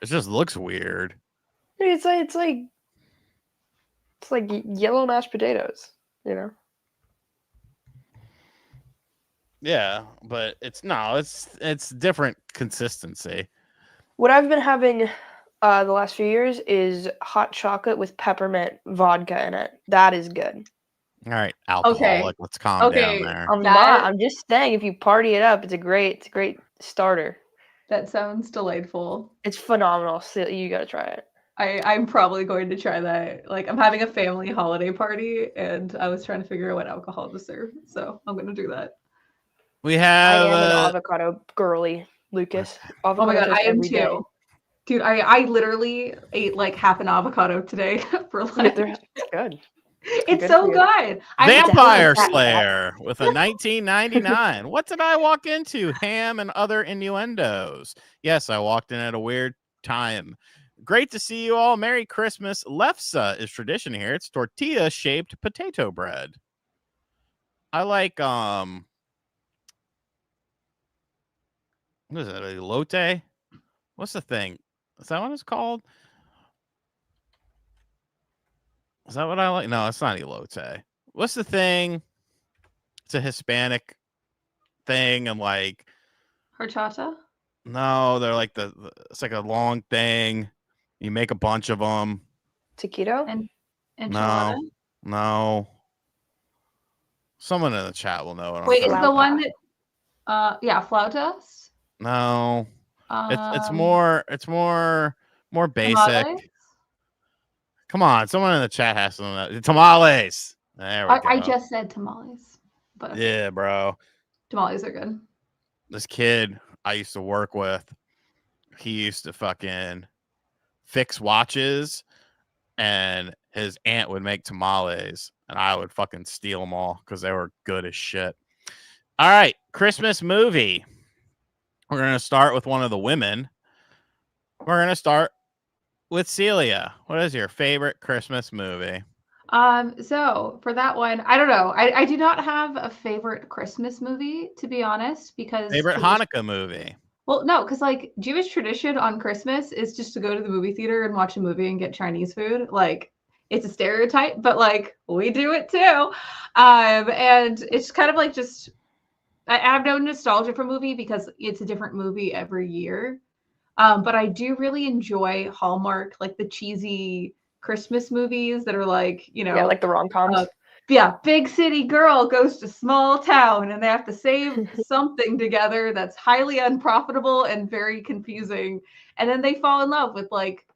It just looks weird. It's like yellow mashed potatoes, you know. Yeah, but it's different consistency. What I've been having the last few years is hot chocolate with peppermint vodka in it. That is good. All right, alcoholic. Let's calm down there. I'm not. I'm just saying, if you party it up, it's a great starter. That sounds delightful. It's phenomenal. So you gotta try it. I'm probably going to try that. Like I'm having a family holiday party and I was trying to figure out what alcohol to serve. So I'm gonna do that. We have I am an avocado girly, Lucas. Avocado oh my God, I am every too. day. Dude, I literally ate like half an avocado today for lunch. They're good. It's good so for you. good. Vampire Slayer with a 1999. What did I walk into? Ham and other innuendos. Yes, I walked in at a weird time. Great to see you all. Merry Christmas. Lefse is tradition here. It's tortilla-shaped potato bread. I like what is it? Elote? What's the thing? Is that what it's called? Is that what I like? No, it's not elote. What's the thing? It's a Hispanic thing, and like Horchata? no, they're like it's like a long thing. You make a bunch of them. Taquito? And No, enchilada? no. Someone in the chat will know what Wait, I'm is talking the about. one that yeah, flautas? No. It's more basic. Tamales? Come on, someone in the chat has to know. Tamales. There we go. I just said tamales. But Yeah, bro. tamales are good. This kid I used to work with, he used to fucking fix watches, and his aunt would make tamales, and I would fucking steal them all because they were good as shit. All right, Christmas movie. We're going to start with one of the women. We're going to start with Celia. What is your favorite Christmas movie? So for that one, I don't know. I do not have a favorite Christmas movie, to be honest, because Favorite Hanukkah movie? well, no, because like Jewish tradition on Christmas is just to go to the movie theater and watch a movie and get Chinese food. Like it's a stereotype, but like we do it too. And it's kind of like just I have no nostalgia for movie because it's a different movie every year. But I do really enjoy Hallmark, like the cheesy Christmas movies that are like, you know, Yeah, like the rom-coms. Yeah, big city girl goes to small town and they have to save something together that's highly unprofitable and very confusing. And then they fall in love with like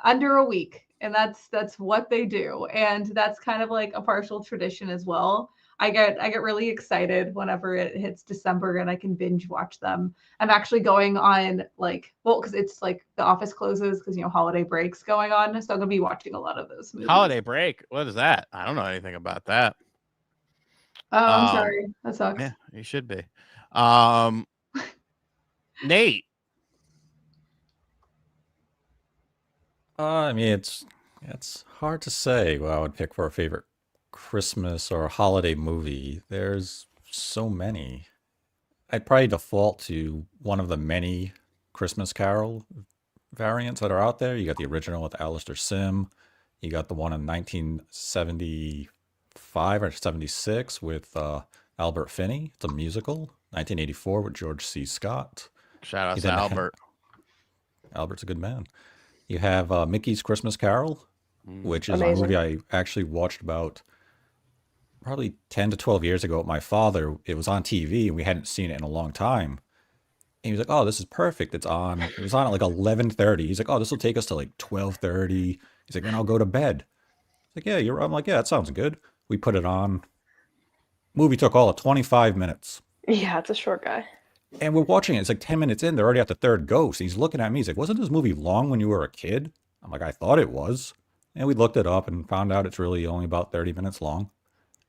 under a week. And that's what they do. And that's kind of like a partial tradition as well. I get really excited whenever it hits December and I can binge watch them. I'm actually going on like, well, because it's like the office closes because, you know, holiday breaks going on. So I'm going to be watching a lot of those movies. Holiday break? What is that? I don't know anything about that. Oh, I'm sorry. That sucks. Yeah, you should be. Nate. I mean, it's hard to say what I would pick for a favorite Christmas or holiday movie. There's so many. I'd probably default to one of the many Christmas Carol variants that are out there. You got the original with Alistair Sim. You got the one in 1975 or 76 with Albert Finney. It's a musical. 1984 with George C. Scott. Shout out You to then Albert. Albert's a good man. You have Mickey's Christmas Carol, which is a Amazing. movie I actually watched about probably 10 to 12 years ago with my father. It was on TV and we hadn't seen it in a long time. And he was like, "Oh, this is perfect. It's on." It was on at like 11:30. He's like, "Oh, this will take us to like 12:30." He's like, "Then I'll go to bed." Like, "Yeah, you're." I'm like, "Yeah, that sounds good." We put it on. Movie took all of 25 minutes. Yeah, it's a short guy. And we're watching it. It's like 10 minutes in. They're already at the third ghost. He's looking at me. He's like, "Wasn't this movie long when you were a kid?" I'm like, "I thought it was." And we looked it up and found out it's really only about 30 minutes long.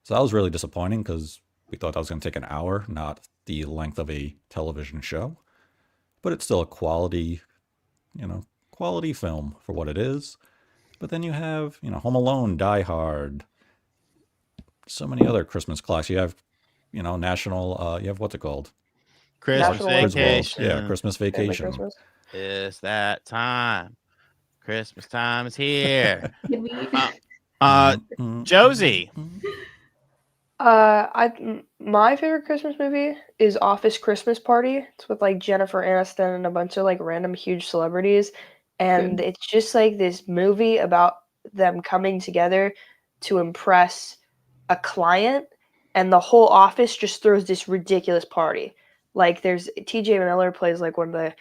So that was really disappointing because we thought that was going to take an hour, not the length of a television show. But it's still a quality, quality film for what it is. But then you have, Home Alone, Die Hard, so many other Christmas classics. You have, national, you have what's it called? Christmas National Lampoon's Vacation. Yeah, Christmas Family Vacation. Christmas. It's that time. Christmas time is here. Can we? Josie. My favorite Christmas movie is Office Christmas Party. It's with like Jennifer Aniston and a bunch of like random huge celebrities, and Good. it's just like this movie about them coming together to impress a client, and the whole office just throws this ridiculous party. Like there's T.J. Miller plays like one of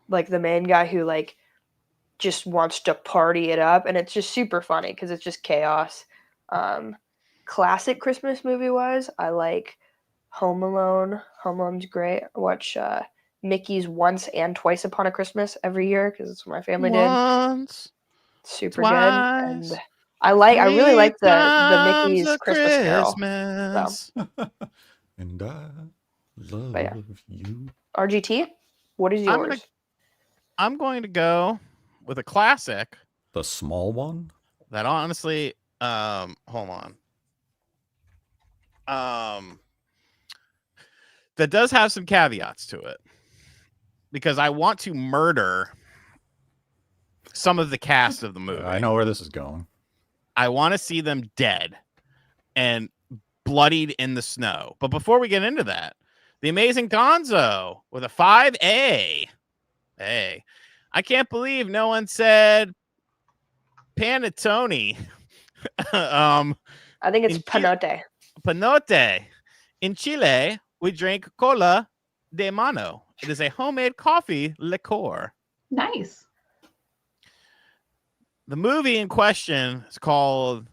the main guy who like just wants to party it up, and it's just super funny because it's just chaos. Classic Christmas movie wise, I like Home Alone. Home Alone's great. I watch Mickey's Once and Twice Upon a Christmas every year because it's what my family did. Once, Super twice, good. And I really like the Mickey's Christmas Carol. Christmas. And I love But yeah. you. RGT, what is yours? I'm going to go with a classic The small one? that honestly, hold on. That does have some caveats to it because I want to murder some of the cast of the movie. I know where this is going. I want to see them dead and bloodied in the snow. But before we get into that, The Amazing Gonzo with a 5A. Hey, I can't believe no one said panettone. I think it's Panote. Panote. In Chile, we drink cola de mano. It is a homemade coffee liqueur. Nice. The movie in question is called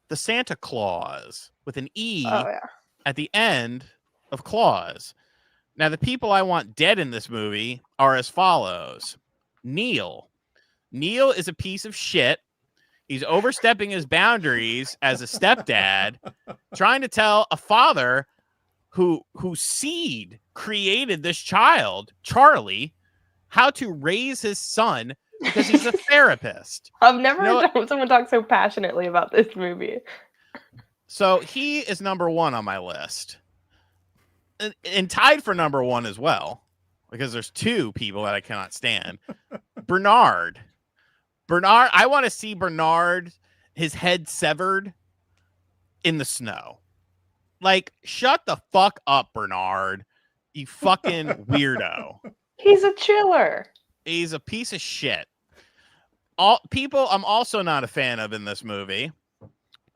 The Santa Claus with an E at the end of Claus. Now, the people I want dead in this movie are as follows. Neil. Neil is a piece of shit. He's overstepping his boundaries as a stepdad, trying to tell a father whose seed created this child, Charlie, how to raise his son because he's a therapist. I've never heard someone talk so passionately about this movie. So he is number one on my list. And tied for number one as well, because there's two people that I cannot stand. Bernard, I want to see Bernard, his head severed in the snow. Like, shut the fuck up, Bernard. You fucking weirdo. He's a chiller. He's a piece of shit. All people I'm also not a fan of in this movie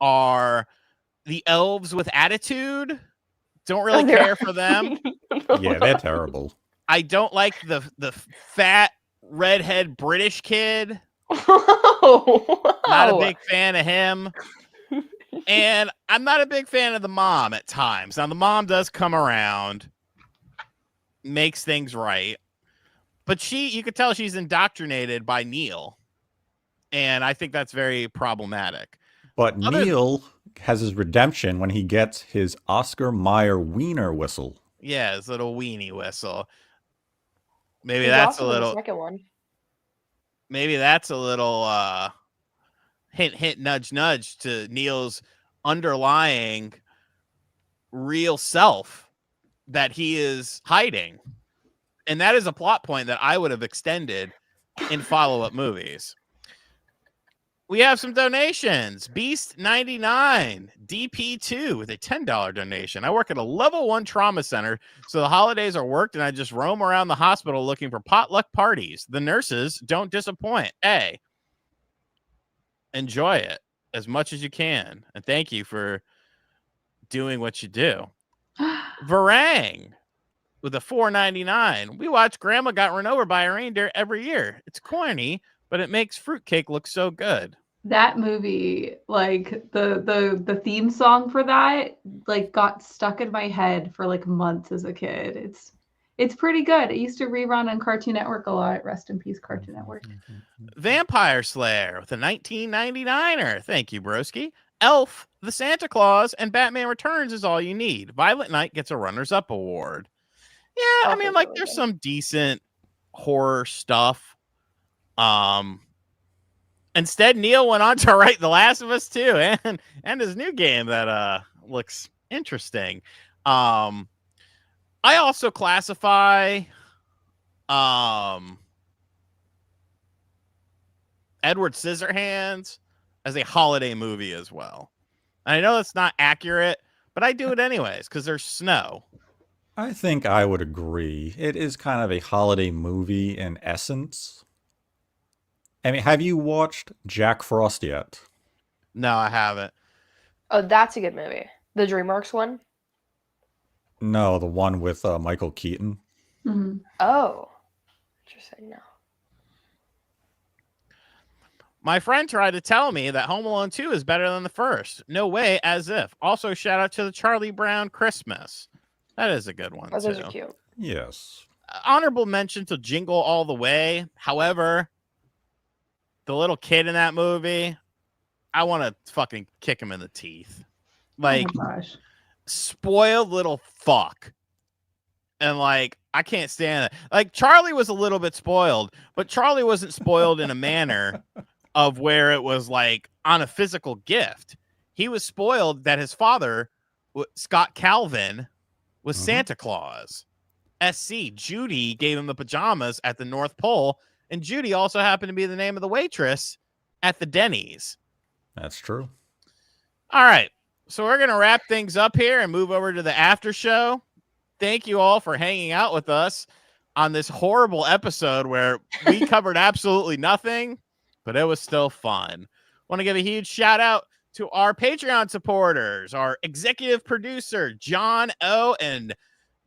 are the elves with attitude. Don't really care for them. Yeah, they're terrible. I don't like the fat redhead British kid. Oh, Not a big fan of him. And I'm not a big fan of the mom at times. Now, the mom does come around, makes things right. But you could tell she's indoctrinated by Neil. And I think that's very problematic. But Neil has his redemption when he gets his Oscar Mayer wiener whistle. Yeah, his little weenie whistle. Maybe He's that's a also in the little... second one. Maybe that's a little hint, nudge, nudge to Neil's underlying real self that he is hiding. And that is a plot point that I would have extended in follow-up movies. We have some donations. Beast99, DP2 with a $10 donation. I work at a level 1 trauma center, so the holidays are worked and I just roam around the hospital looking for potluck parties. The nurses don't disappoint. Hey, enjoy it as much as you can. And thank you for doing what you do. Varang with a $4.99. We watch Grandma Got Run Over by a Reindeer every year. It's corny, but it makes fruitcake look so good. That movie, like the theme song for that, like got stuck in my head for like months as a kid. It's pretty good. It used to rerun on Cartoon Network a lot. Rest in peace, Cartoon Network. Vampire Slayer with a 1999er. Thank you, broski. Elf, the Santa Claus, and Batman Returns is all you need. Violent Night gets a runners-up award. Yeah, I Elf mean, is like, really there's good. some decent horror stuff. Instead, Neil went on to write The Last of Us 2 and his new game that looks interesting. I also classify Edward Scissorhands as a holiday movie as well. And I know that's not accurate, but I do it anyways because there's snow. I think I would agree. It is kind of a holiday movie in essence. I mean, have you watched Jack Frost yet? No, I haven't. Oh, that's a good movie. The DreamWorks one? No, the one with Michael Keaton. Mhm. Oh. Interesting. No. My friend tried to tell me that Home Alone 2 is better than the first. No way, as if. Also, shout out to the Charlie Brown Christmas. That is a good one, Oh, too. those are cute. Yes. Honorable mention to Jingle All the Way. However, the little kid in that movie, I want to fucking kick him in the teeth. Like, oh my gosh. spoiled little fuck. And like, I can't stand it. Like, Charlie was a little bit spoiled, but Charlie wasn't spoiled in a manner of where it was like on a physical gift. He was spoiled that his father, Scott Calvin, was Santa Claus. SC, Judy gave him the pajamas at the North Pole, and Judy also happened to be the name of the waitress at the Denny's. That's true. All right. So we're going to wrap things up here and move over to the after show. Thank you all for hanging out with us on this horrible episode where we covered absolutely nothing, but it was still fun. Want to give a huge shout out to our Patreon supporters, our executive producer, John O. And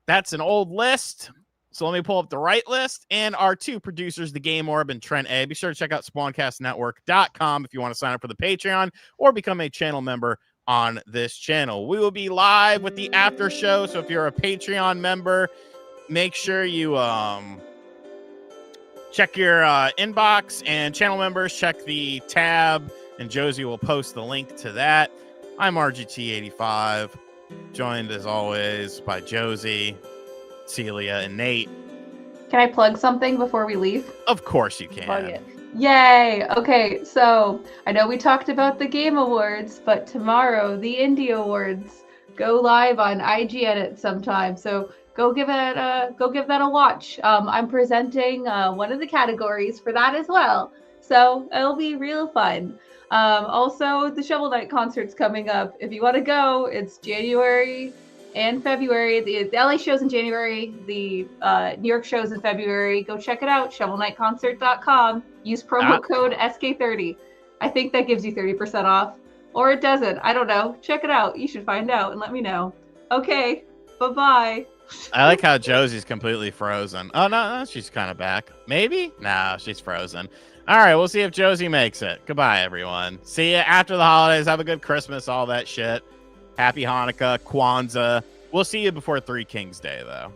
that's an old list. So let me pull up the right list. And our two producers, the Game Orb and Trent A. Be sure to check out spawncastnetwork.com if you want to sign up for the Patreon or become a channel member on this channel. We will be live with the after show. So if you're a Patreon member, make sure you check your inbox, and channel members check the tab, and Josie will post the link to that. I'm RGT85, joined as always by Josie, Celia, and Nate. Can I plug something before we leave? Of course you can. Plug it. Yay! Okay, so I know we talked about the Game Awards, but tomorrow the Indie Awards go live on IGN at some time. So go give that a watch. I'm presenting one of the categories for that as well, so it'll be real fun. Also, the Shovel Knight concert's coming up. If you want to go, it's January and February. The LA show's in January. The New York show's in February. Go check it out. ShovelKnightConcert.com. Use promo code SK30. I think that gives you 30% off. Or it doesn't. I don't know. Check it out. You should find out and let me know. Okay. Bye-bye. I like how Josie's completely frozen. Oh, no, she's kind of back. Maybe? No, she's frozen. All right, we'll see if Josie makes it. Goodbye, everyone. See you after the holidays. Have a good Christmas, all that shit. Happy Hanukkah, Kwanzaa. We'll see you before Three Kings Day, though.